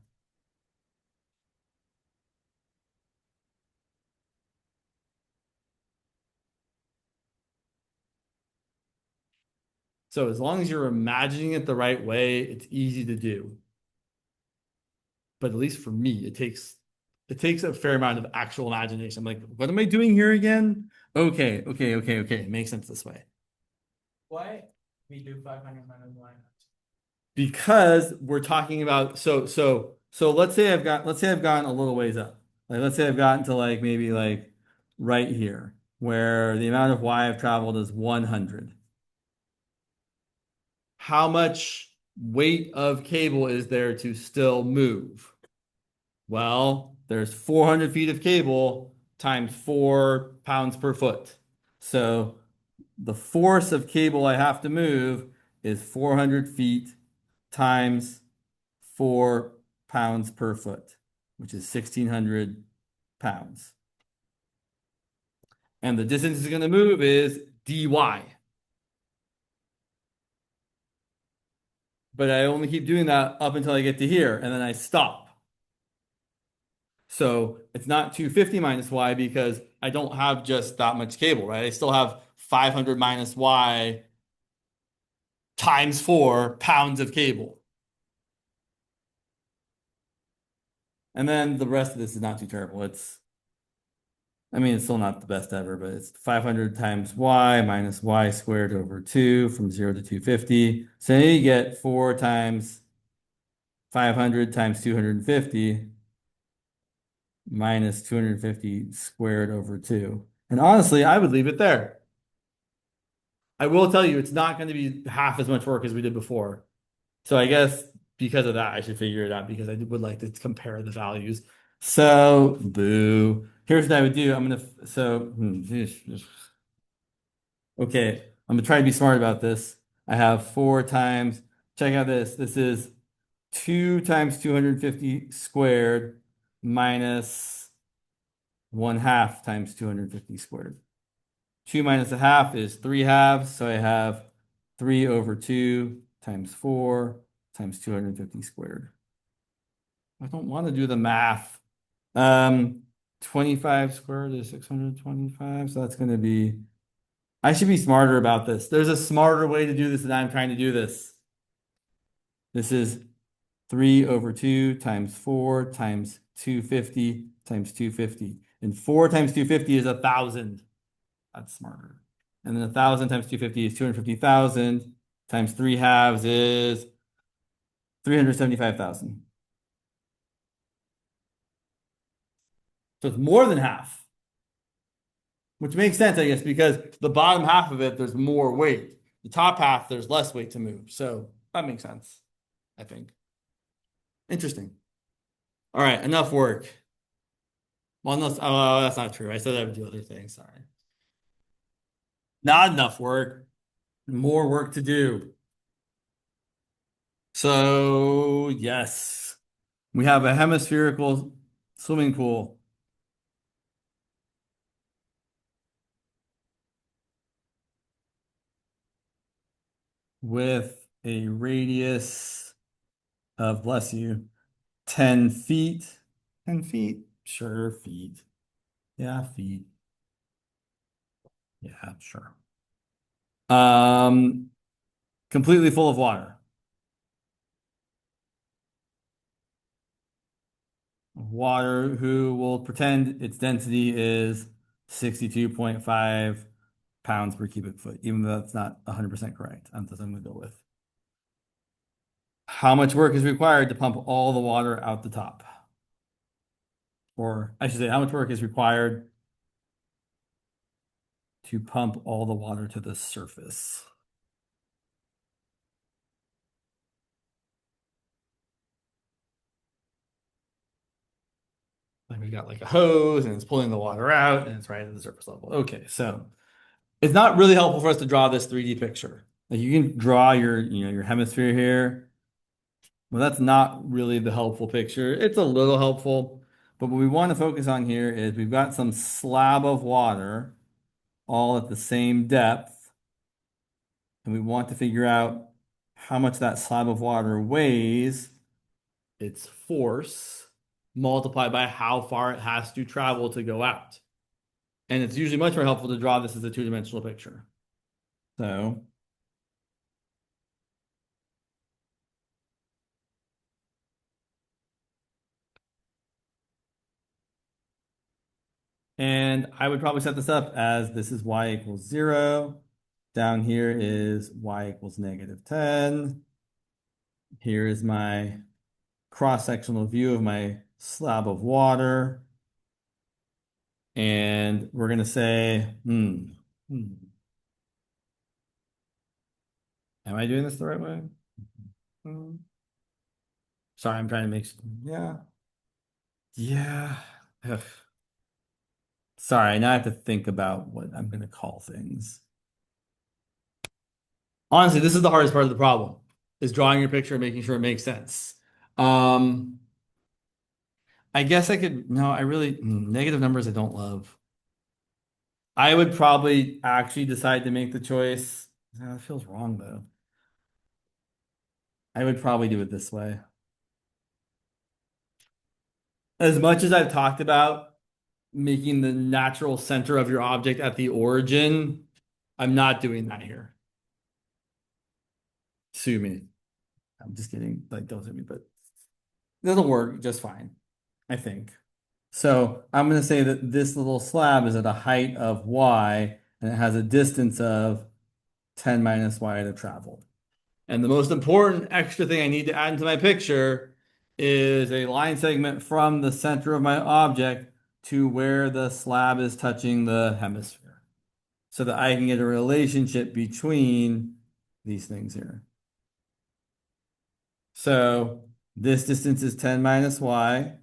So as long as you're imagining it the right way, it's easy to do. But at least for me, it takes a fair amount of actual imagination. I'm like, what am I doing here again? Okay. It makes sense this way. Why we do 500 minus one? Because we're talking about so let's say I've gotten a little ways up. Like let's say I've gotten to like maybe like right here where the amount of y I've traveled is 100. How much weight of cable is there to still move? Well, there's 400 feet of cable times 4 pounds per foot. So the force of cable I have to move is 400 feet times 4 pounds per foot, which is 1,600 pounds. And the distance it's going to move is dy. But I only keep doing that up until I get to here, and then I stop. So it's not 250 minus y because I don't have just that much cable, right? I still have 500 minus y times 4 pounds of cable. And then the rest of this is not too terrible. I mean, it's still not the best ever, but it's 500 times y minus y squared over 2 from 0 to 250. So now you get 4 times 500 times 250 minus 250 squared over 2. And honestly, I would leave it there. I will tell you, it's not going to be half as much work as we did before. So I guess because of that, I should figure it out because I would like to compare the values. So, boo. Here's what I would do. Okay, I'm gonna try to be smart about this. I have 4 times, check out this. This is 2 times 250 squared minus 1/2 times 250 squared. 2 minus a half is 3 halves, so I have 3 over 2 times 4 times 250 squared. I don't want to do the math. 25 squared is 625, so that's going to be, I should be smarter about this. There's a smarter way to do this than I'm trying to do this. This is 3 over 2 times 4 times 250 times 250. And 4 times 250 is 1,000. That's smarter. And then 1,000 times 250 is 250,000 times 3 halves is 375,000. So it's more than half, which makes sense, I guess, because the bottom half of it, there's more weight. The top half, there's less weight to move. So that makes sense, I think. Interesting. All right, enough work. Well, unless, oh, that's not true. I said I would do other things. Sorry. Not enough work. More work to do. So, yes, we have a hemispherical swimming pool. With a radius of, bless you, 10 feet. 10 feet? Sure, feet. Yeah, feet. Yeah, sure. Completely full of water. Water who will pretend its density is 62.5 pounds per cubic foot, even though that's not 100% correct. That's what I'm going to go with. How much work is required to pump all the water out the top? Or I should say, how much work is required to pump all the water to the surface? Like we got like a hose and it's pulling the water out and it's right at the surface level. Okay, so it's not really helpful for us to draw this 3D picture. Like you can draw your hemisphere here. Well, that's not really the helpful picture. It's a little helpful, but what we want to focus on here is we've got some slab of water all at the same depth, and we want to figure out how much that slab of water weighs, its force, multiplied by how far it has to travel to go out. And it's usually much more helpful to draw this as a two-dimensional picture. So And I would probably set this up as this is y equals 0. Down here is y equals -10. Here is my cross-sectional view of my slab of water. And we're going to say, am I doing this the right way? Sorry, I'm trying to make, yeah. Ugh. Sorry, now I have to think about what I'm going to call things. Honestly, this is the hardest part of the problem, is drawing your picture and making sure it makes sense. I guess I could, no, I really, negative numbers I don't love. I would probably actually decide to make the choice. That feels wrong though. I would probably do it this way. As much as I've talked about making the natural center of your object at the origin, I'm not doing that here. Sue me. I'm just kidding. Like, don't sue me, but it'll work just fine, I think. So I'm going to say that this little slab is at a height of y, and it has a distance of 10 minus y to travel. And the most important extra thing I need to add into my picture is a line segment from the center of my object to where the slab is touching the hemisphere, so that I can get a relationship between these things here. So this distance is 10 minus y.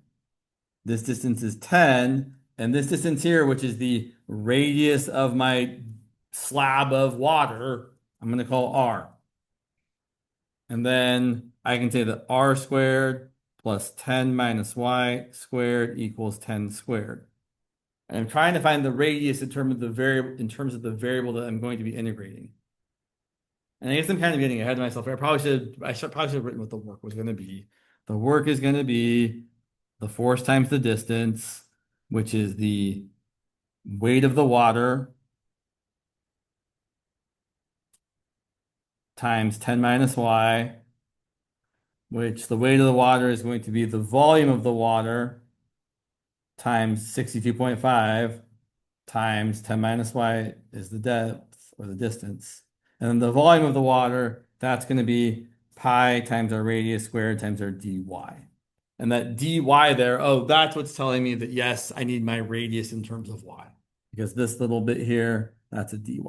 This distance is 10. And this distance here, which is the radius of my slab of water, I'm going to call r. And then I can say that r squared plus 10 minus y squared equals 10 squared. And I'm trying to find the radius in terms of the variable that I'm going to be integrating. And I guess I'm kind of getting ahead of myself here. I probably should have written what the work was going to be. The work is going to be the force times the distance, which is the weight of the water times 10 minus y, which the weight of the water is going to be the volume of the water times 62.5 times 10 minus y is the depth or the distance. And then the volume of the water, that's going to be pi times our radius squared times our dy. And that dy there, oh, that's what's telling me that, yes, I need my radius in terms of y. Because this little bit here, that's a dy.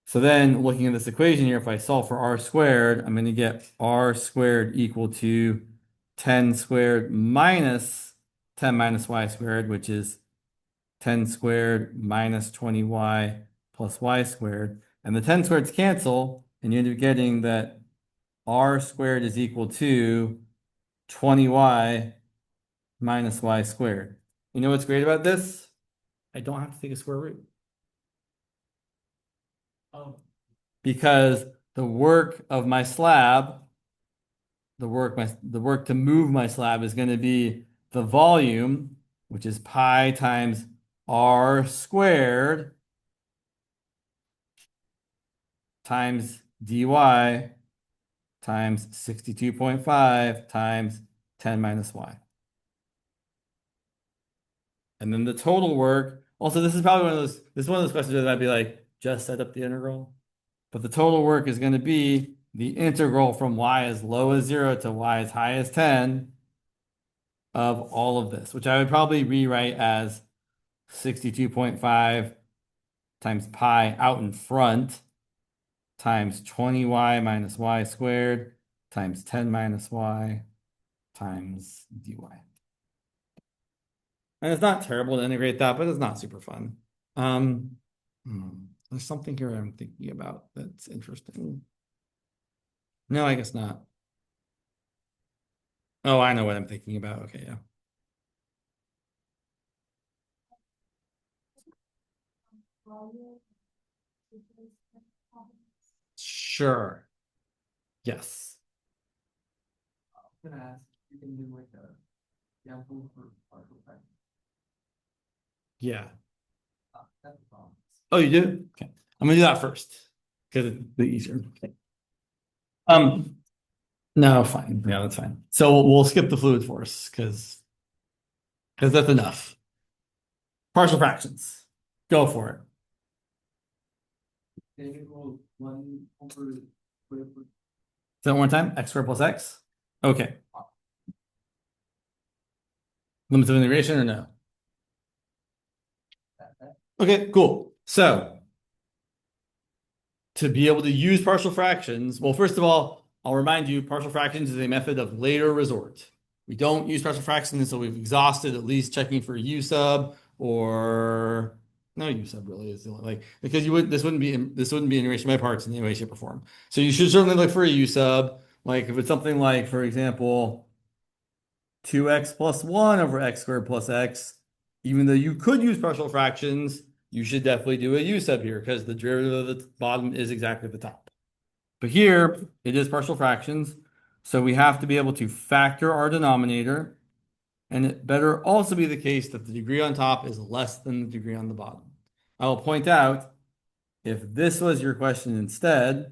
So then looking at this equation here, if I solve for r squared, I'm going to get r squared equal to 10 squared minus 10 minus y squared, which is 10 squared minus 20y plus y squared. And the 10 squareds cancel, and you end up getting that r squared is equal to 20y minus y squared. You know what's great about this? I don't have to take a square root. Oh, Because the work of my slab, the work to move my slab is going to be the volume, which is pi times r squared times dy times 62.5 times 10 minus y. And then the total work, also this is probably this is one of those questions that I'd be like, just set up the integral. But the total work is going to be the integral from y as low as 0 to y as high as 10 of all of this, which I would probably rewrite as 62.5 times pi out in front times 20y minus y squared times 10 minus y times dy. And it's not terrible to integrate that, but it's not super fun. There's something here I'm thinking about that's interesting. No, I guess not. Oh, I know what I'm thinking about. Okay, yeah. Sure. Yes. I'm gonna ask, you can do like a example for partial fraction. Yeah. That's the problem. Oh, you do? Okay. I'm gonna do that first because it's the easier. Okay. No, fine. Yeah, that's fine. So we'll skip the fluid force because because that's enough. Partial fractions. Go for it. Integral 1/. Say that one more time. X squared plus x. Okay. Limits of integration or no? Okay, cool. So to be able to use partial fractions, well, first of all, I'll remind you, partial fractions is a method of later resort. We don't use partial fractions until we've exhausted at least checking for U sub or no U sub really is the only like because this wouldn't be integration by parts in any way, shape, or form. So you should certainly look for a U sub. Like if it's something like, for example, 2x plus 1 over x squared plus x, even though you could use partial fractions, you should definitely do a U sub here because the derivative of the bottom is exactly the top. But here, it is partial fractions, so we have to be able to factor our denominator, and it better also be the case that the degree on top is less than the degree on the bottom. I will point out, if this was your question instead,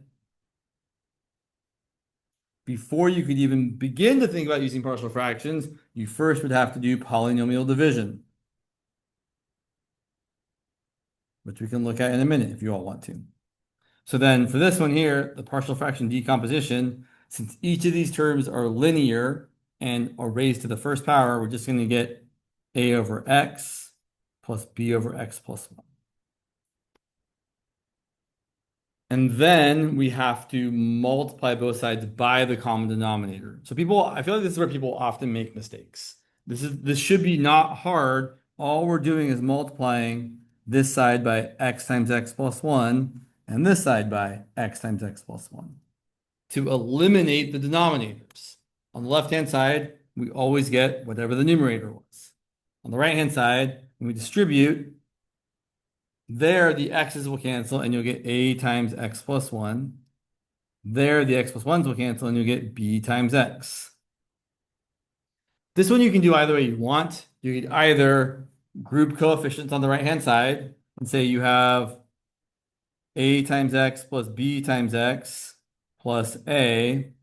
before you could even begin to think about using partial fractions, you first would have to do polynomial division, which we can look at in a minute if you all want to. So then for this one here, the partial fraction decomposition, since each of these terms are linear and are raised to the first power, we're just going to get a over x plus b over x plus 1. And then we have to multiply both sides by the common denominator. So I feel like this is where people often make mistakes. This should be not hard. All we're doing is multiplying this side by x times x plus 1 and this side by x times x plus 1 to eliminate the denominators. On the left-hand side, we always get whatever the numerator was. On the right-hand side, when we distribute, there the x's will cancel and you'll get a times x plus 1. There the x plus 1's will cancel and you'll get b times x. This one you can do either way you want. You could either group coefficients on the right-hand side and say you have a times x plus b times x plus a,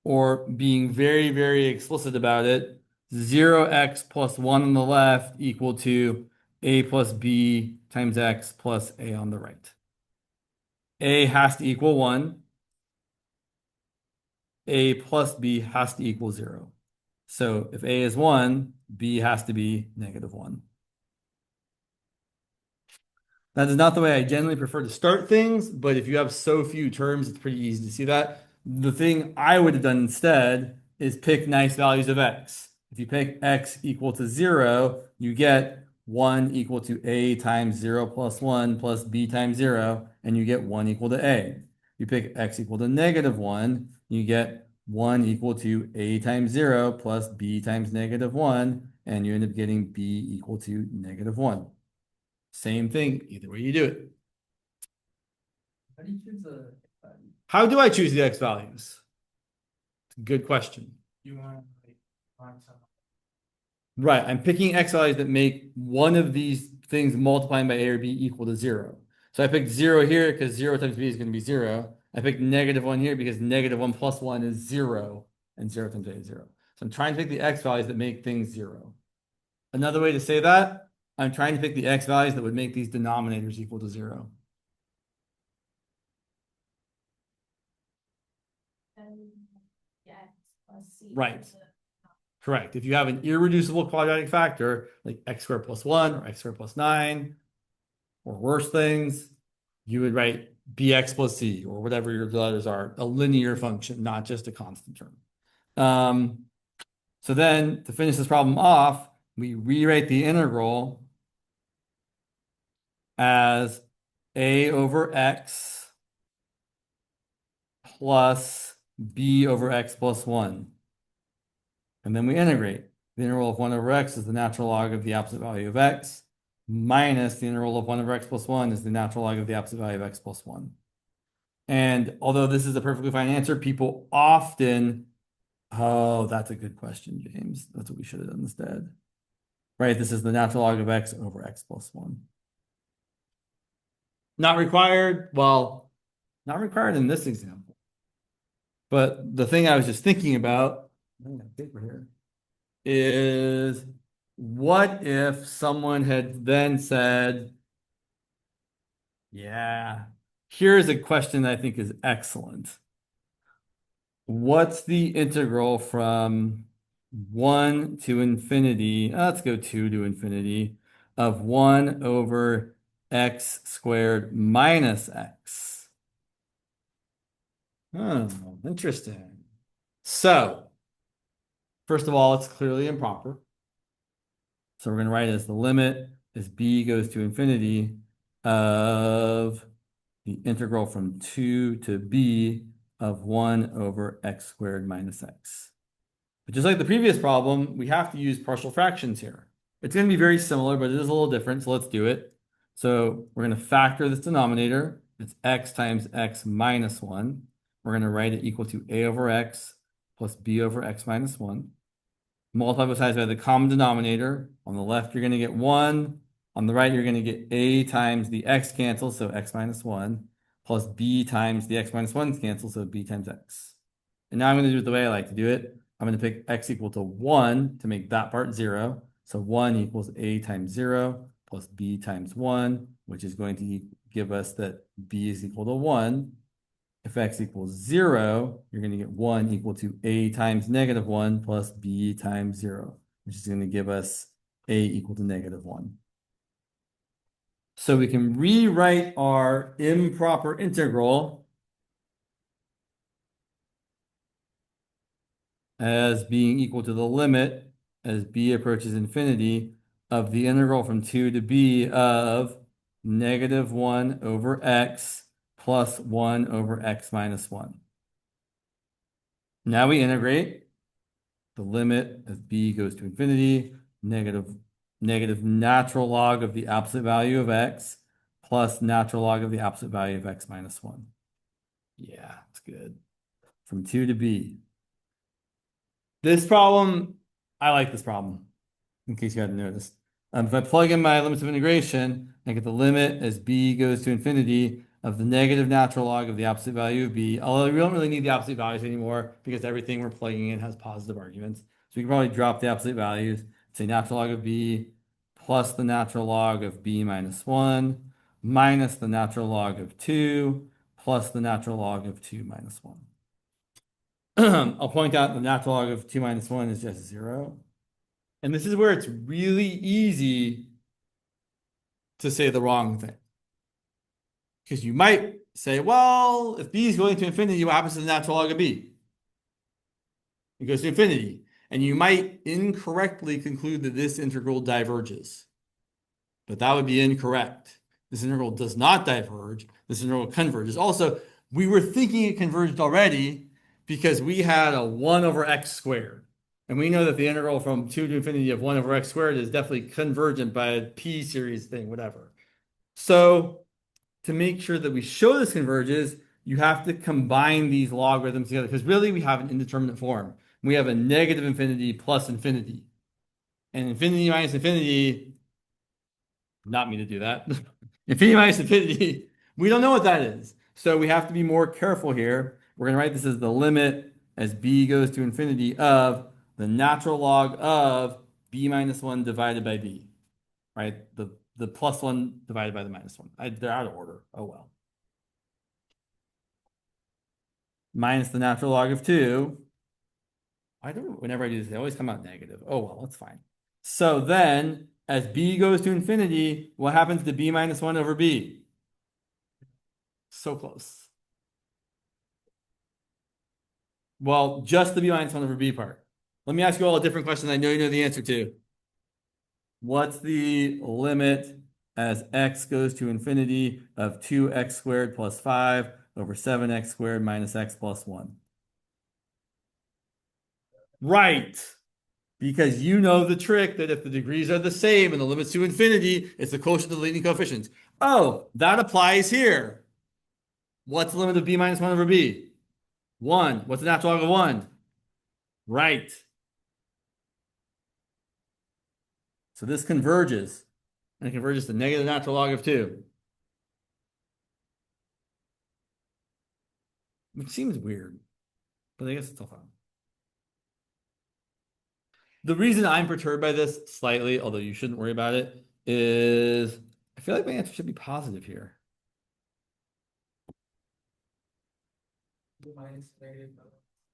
or being very, very explicit about it, 0x plus 1 on the left equal to a plus b times x plus a on the right. A has to equal 1. A plus b has to equal 0. So if a is 1, b has to be -1. That is not the way I generally prefer to start things, but if you have so few terms, it's pretty easy to see that. The thing I would have done instead is pick nice values of x. If you pick x equal to 0, you get 1 equal to a times 0 plus 1 plus b times 0, and you get 1 equal to a. You pick x equal to -1, you get 1 equal to a times 0 plus b times -1, and you end up getting b equal to -1. Same thing, either way you do it. How do you choose the value? How do I choose the x values? Good question. You want to like find some. Right, I'm picking x values that make one of these things multiplying by a or b equal to 0. So I picked 0 here because 0 times b is going to be 0. I picked -1 here because -1 plus 1 is 0, and 0 times a is 0. So I'm trying to pick the x values that make things 0. Another way to say that, I'm trying to pick the x values that would make these denominators equal to 0. And yeah, plus C. Right. is a- Correct. If you have an irreducible quadratic factor, like x squared plus 1 or x squared plus 9, or worse things, you would write bx plus c, or whatever your letters are, a linear function, not just a constant term. So then, to finish this problem off, we rewrite the integral as a over x plus b over x plus 1. And then we integrate. The integral of 1 over x is the natural log of the absolute value of x, minus the integral of 1 over x plus 1 is the natural log of the absolute value of x plus 1. And although this is a perfectly fine answer, people often, oh, that's a good question, James. That's what we should have done instead. Right, this is the natural log of x over x plus 1. Not required, well, not required in this example. But the thing I was just thinking about, I have paper here, is what if someone had then said, yeah, here's a question that I think is excellent. What's the integral from 1 to infinity? Let's go 2 to infinity of 1 over x squared minus x. Oh, interesting. So, first of all, it's clearly improper. So we're going to write as the limit as b goes to infinity of the integral from 2 to b of 1 over x squared minus x. But just like the previous problem, we have to use partial fractions here. It's going to be very similar, but it is a little different, so let's do it. So we're going to factor this denominator. It's x times x minus 1. We're going to write it equal to a over x plus b over x minus 1. Multiply both sides by the common denominator. On the left, you're going to get 1. On the right, you're going to get a times the x cancels, so x minus 1, plus b times the x minus 1 cancels, so b times x. And now I'm going to do it the way I like to do it. I'm going to pick x equal to 1 to make that part 0. So 1 equals a times 0 plus b times 1, which is going to give us that b is equal to 1. If x equals 0, you're going to get 1 equal to a times negative 1 plus b times 0, which is going to give us a equal to negative 1. So we can rewrite our improper integral as being equal to the limit as b approaches infinity of the integral from 2 to b of negative 1 over x plus 1 over x minus 1. Now we integrate the limit as b goes to infinity, negative natural log of the absolute value of x plus natural log of the absolute value of x minus 1. Yeah, it's good. From 2 to b. This problem, I like this problem, in case you hadn't noticed. If I plug in my limits of integration, I get the limit as b goes to infinity of the negative natural log of the absolute value of b, although we don't really need the absolute values anymore because everything we're plugging in has positive arguments. So we can probably drop the absolute values, say natural log of b plus the natural log of b minus 1 minus the natural log of 2 plus the natural log of 2 minus 1. I'll point out the natural log of 2 minus 1 is just 0. And this is where it's really easy to say the wrong thing. Because you might say, well, if b is going to infinity, what happens to the natural log of b? It goes to infinity. And you might incorrectly conclude that this integral diverges. But that would be incorrect. This integral does not diverge. This integral converges. Also, we were thinking it converged already because we had a 1 over x squared. And we know that the integral from 2 to infinity of 1 over x squared is definitely convergent by a p series thing, whatever. So to make sure that we show this converges, you have to combine these logarithms together because really we have an indeterminate form. We have a negative infinity plus infinity. And infinity minus infinity, not me to do that. Infinity minus infinity, we don't know what that is. So we have to be more careful here. We're going to write this as the limit as b goes to infinity of the natural log of b minus 1 divided by b, right? The plus 1 divided by the minus 1. They're out of order. Oh, well. Minus the natural log of 2. Whenever I do this, they always come out negative. Oh, well, that's fine. So then, as b goes to infinity, what happens to b minus 1 over b? So close. Well, just the b minus 1 over b part. Let me ask you all a different question I know you know the answer to. What's the limit as x goes to infinity of 2x squared plus 5 over 7x squared minus x plus 1? Right. Because you know the trick that if the degrees are the same and the limit's to infinity, it's the quotient of the leading coefficients. Oh, that applies here. What's the limit of b minus 1 over b? 1. What's the natural log of 1? Right. So this converges, and it converges to negative natural log of 2. Which seems weird, but I guess it's still fun. The reason I'm perturbed by this slightly, although you shouldn't worry about it, is I feel like my answer should be positive here. Minus negative.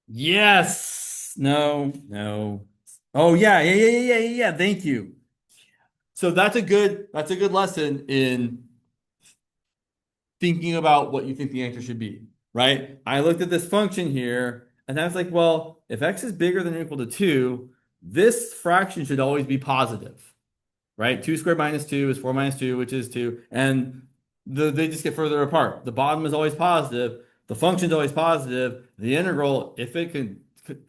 Yes. No, no. Oh yeah. Thank you. So that's a good lesson in thinking about what you think the answer should be, right? I looked at this function here and I was like, well, if x is bigger than or equal to 2, this fraction should always be positive, right? 2 squared minus 2 is 4 minus 2, which is 2. And they just get further apart. The bottom is always positive. The function's always positive. The integral, if it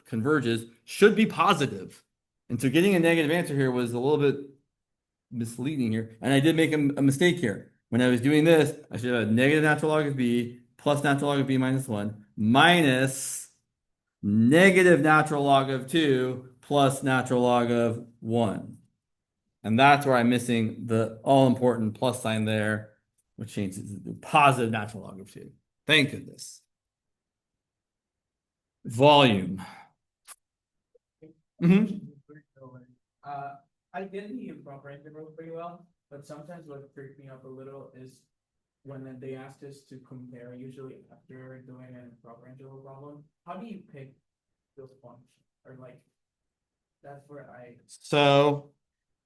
converges, should be positive. And so getting a negative answer here was a little bit misleading here. And I did make a mistake here. When I was doing this, I should have a negative natural log of b plus natural log of b minus 1 minus negative natural log of 2 plus natural log of 1. And that's where I'm missing the all-important plus sign there, which changes to positive natural log of 2. Thank goodness. Volume. I get the improper integral pretty well, but sometimes what freaks me up a little is when they ask us to compare, usually after doing an improper integral problem, how do you pick those functions? Or like, that's where So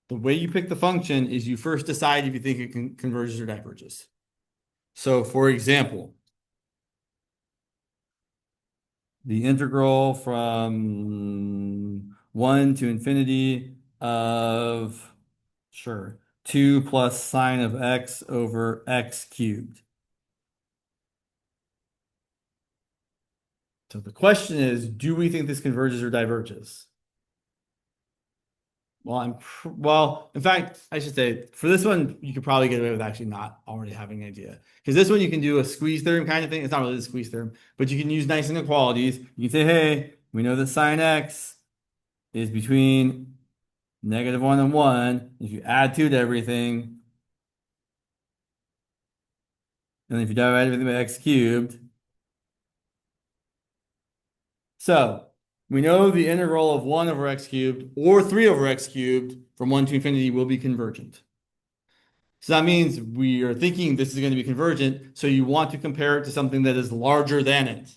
the way you pick the function is you first decide if you think it converges or diverges. So for example, the integral from 1 to infinity of, sure, 2 plus sine of x over x cubed. So the question is, do we think this converges or diverges? Well, in fact, I should say for this one, you could probably get away with actually not already having an idea. Because this one, you can do a squeeze theorem kind of thing. It's not really a squeeze theorem, but you can use nice inequalities. You can say, hey, we know that sine x is between negative 1 and 1. If you add 2 to everything, and if you divide everything by x cubed. So we know the integral of 1 over x cubed or 3 over x cubed from 1 to infinity will be convergent. So that means we are thinking this is going to be convergent, so you want to compare it to something that is larger than it.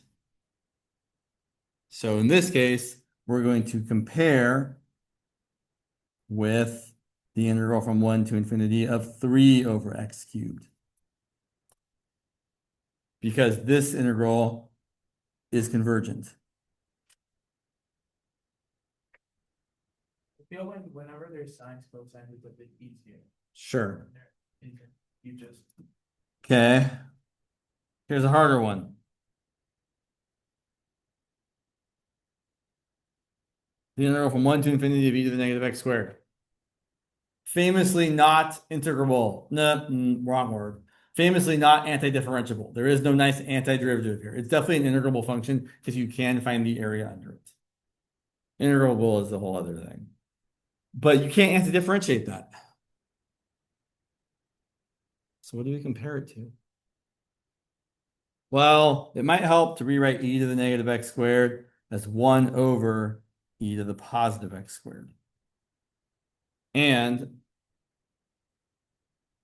So in this case, we're going to compare with the integral from 1 to infinity of 3 over x cubed. Because this integral is convergent. I feel like whenever there's sines, cosines, it's a bit easier. Sure. You just. Okay. Here's a harder one. The integral from 1 to infinity of e to the negative x squared. Famously not integrable. No, wrong word. Famously not antidifferentiable. There is no nice antiderivative here. It's definitely an integrable function because you can find the area under it. Integrable is the whole other thing. But you can't antidifferentiate that. So what do we compare it to? Well, it might help to rewrite e to the negative x squared as 1 over e to the positive x squared. And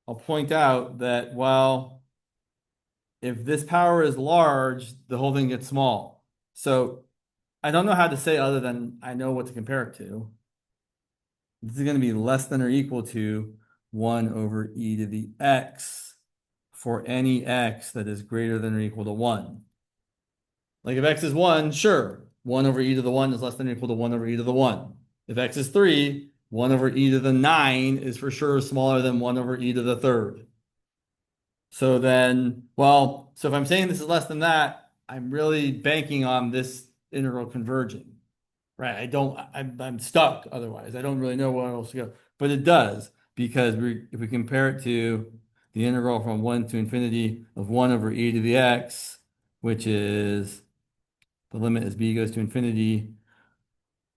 I'll point out that, well, if this power is large, the whole thing gets small. So I don't know how to say other than I know what to compare it to. This is going to be less than or equal to 1 over e to the x for any x that is greater than or equal to 1. Like if x is 1, sure, 1 over e to the 1 is less than or equal to 1 over e to the 1. If x is 3, 1 over e to the 9 is for sure smaller than 1 over e to the third. So then, well, so if I'm saying this is less than that, I'm really banking on this integral converging. Right, I'm stuck otherwise. I don't really know where else to go. But it does, because if we compare it to the integral from 1 to infinity of 1 over e to the x, which is the limit as b goes to infinity,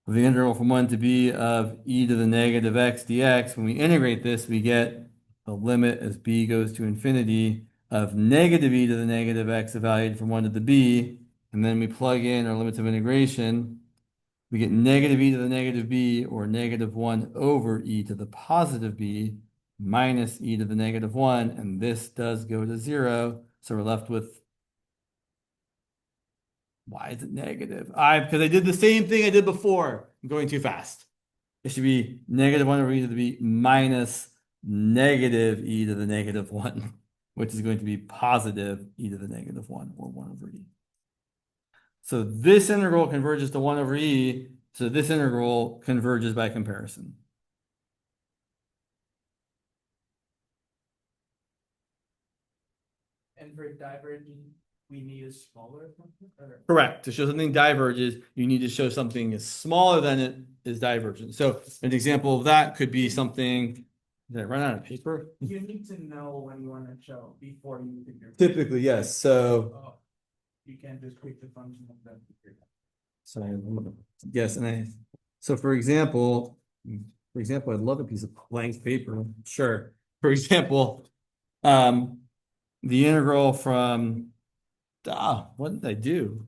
of the integral from 1 to b of e to the negative x dx, when we integrate this, we get the limit as b goes to infinity of negative e to the negative x evaluated from 1 to the b, and then we plug in our limits of integration. we get negative e to the negative b, or negative 1 over e to the positive b, minus e to the negative 1, and this does go to 0, so we're left with, why is it negative? Because I did the same thing I did before. I'm going too fast. It should be negative 1 over e to the b minus negative e to the negative 1, which is going to be positive e to the negative 1, or 1 over e. So this integral converges to 1 over e, so this integral converges by comparison. And for diverging, we need a smaller function, or? Correct. To show something diverges, you need to show something is smaller than it is divergent. So an example of that could be something, did I run out of paper? You need to know when you want to show before you pick your. Typically, yes. So Oh, you can't just pick the function of that. sorry, yes, so for example, I'd love a piece of blank paper. Sure. For example, the integral from, what did I do?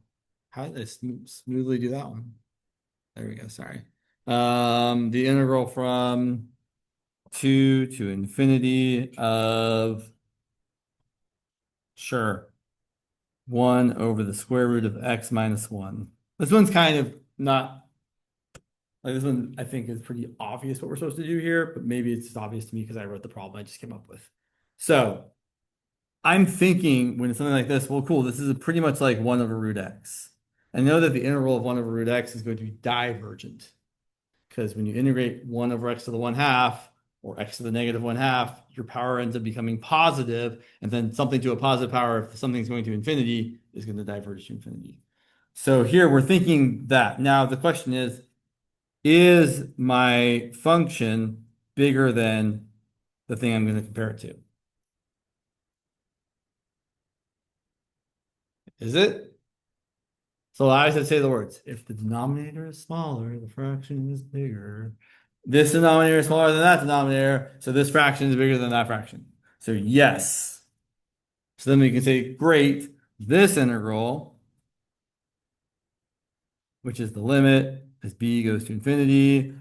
How did I smoothly do that one? There we go. Sorry. The integral from 2 to infinity of, sure, 1 over the square root of x minus 1. This one's kind of not, like this one I think is pretty obvious what we're supposed to do here, but maybe it's just obvious to me because I wrote the problem I just came up with. So I'm thinking when it's something like this, well, cool, this is pretty much like 1 over root x. I know that the integral of 1 over root x is going to be divergent, because when you integrate 1 over x to the 1/2 or x to the negative 1/2, your power ends up becoming positive, and then something to a positive power, if something's going to infinity, is going to diverge to infinity. So here we're thinking that. Now the question is my function bigger than the thing I'm going to compare it to? Is it? So I always have to say the words, if the denominator is smaller, the fraction is bigger. This denominator is smaller than that denominator, so this fraction is bigger than that fraction. So yes. So then we can say, great, this integral, which is the limit as b goes to infinity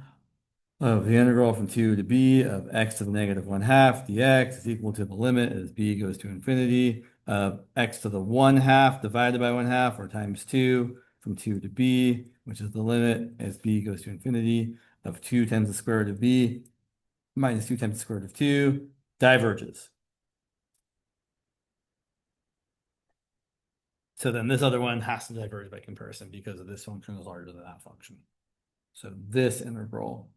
of the integral from 2 to b of x to the negative 1/2 dx is equal to the limit as b goes to infinity of x to the 1/2 divided by 1/2, or times 2 from 2 to b, which is the limit as b goes to infinity of 2 times the square root of b minus 2 times the square root of 2, diverges. So then this other one has to diverge by comparison because this function is larger than that function. So this integral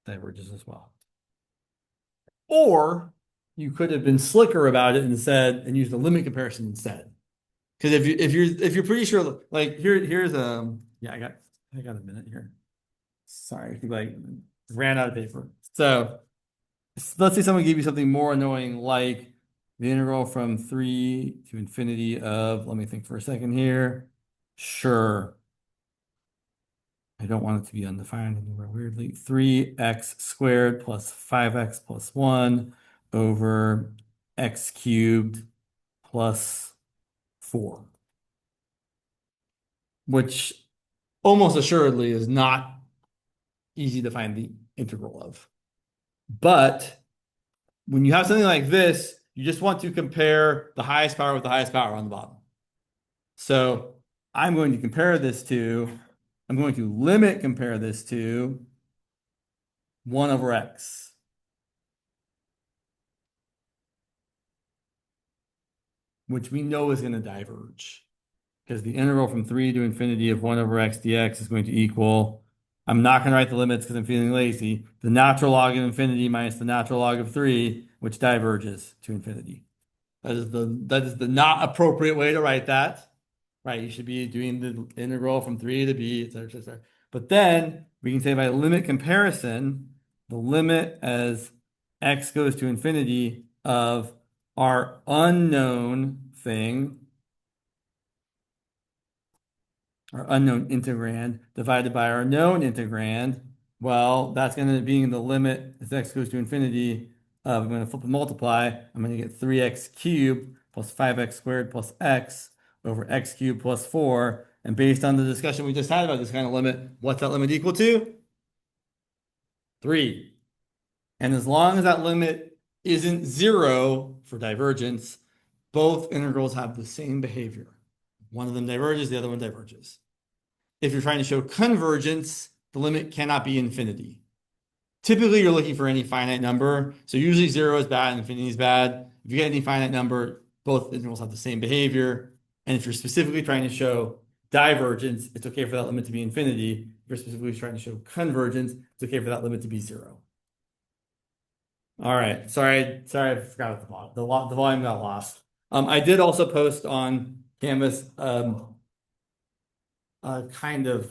diverges as well. Or you could have been slicker about it and said, and used the limit comparison instead. Because if you're pretty sure, like here's yeah, I got a minute here. Sorry, I think I ran out of paper. So let's say someone gave you something more annoying, like the integral from 3 to infinity of, let me think for a second here. Sure. I don't want it to be undefined anywhere weirdly. 3x squared plus 5x plus 1 over x cubed plus 4. Which almost assuredly is not easy to find the integral of. But when you have something like this, you just want to compare the highest power with the highest power on the bottom. So I'm going to compare this to, I'm going to limit compare this to 1 over x. Which we know is going to diverge. Because the integral from 3 to infinity of 1 over x dx is going to equal, I'm not going to write the limits because I'm feeling lazy, the natural log of infinity minus the natural log of 3, which diverges to infinity. That is the not appropriate way to write that. Right, you should be doing the integral from 3 to b, et cetera, et cetera. But then we can say by limit comparison, the limit as x goes to infinity of our unknown thing, our unknown integrand, divided by our known integrand. Well, that's going to be the limit as x goes to infinity. I'm going to flip and multiply. I'm going to get 3x cubed plus 5x squared plus x over x cubed plus 4. And based on the discussion we just had about this kind of limit, what's that limit equal to? 3. And as long as that limit isn't 0 for divergence, both integrals have the same behavior. One of them diverges, the other one diverges. If you're trying to show convergence, the limit cannot be infinity. Typically, you're looking for any finite number. So usually 0 is bad and infinity is bad. If you get any finite number, both integrals have the same behavior. And if you're specifically trying to show divergence, it's okay for that limit to be infinity. If you're specifically trying to show convergence, it's okay for that limit to be 0. All right. Sorry, I forgot about the volume got lost. I did also post on Canvas a kind of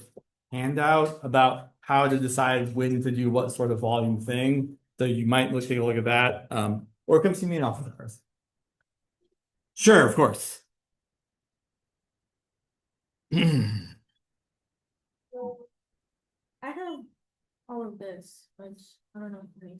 handout about how to decide when to do what sort of volume thing. So you might take a look at that. Or come see me in office hours. Sure, of course. I have all of this, which I don't know if it makes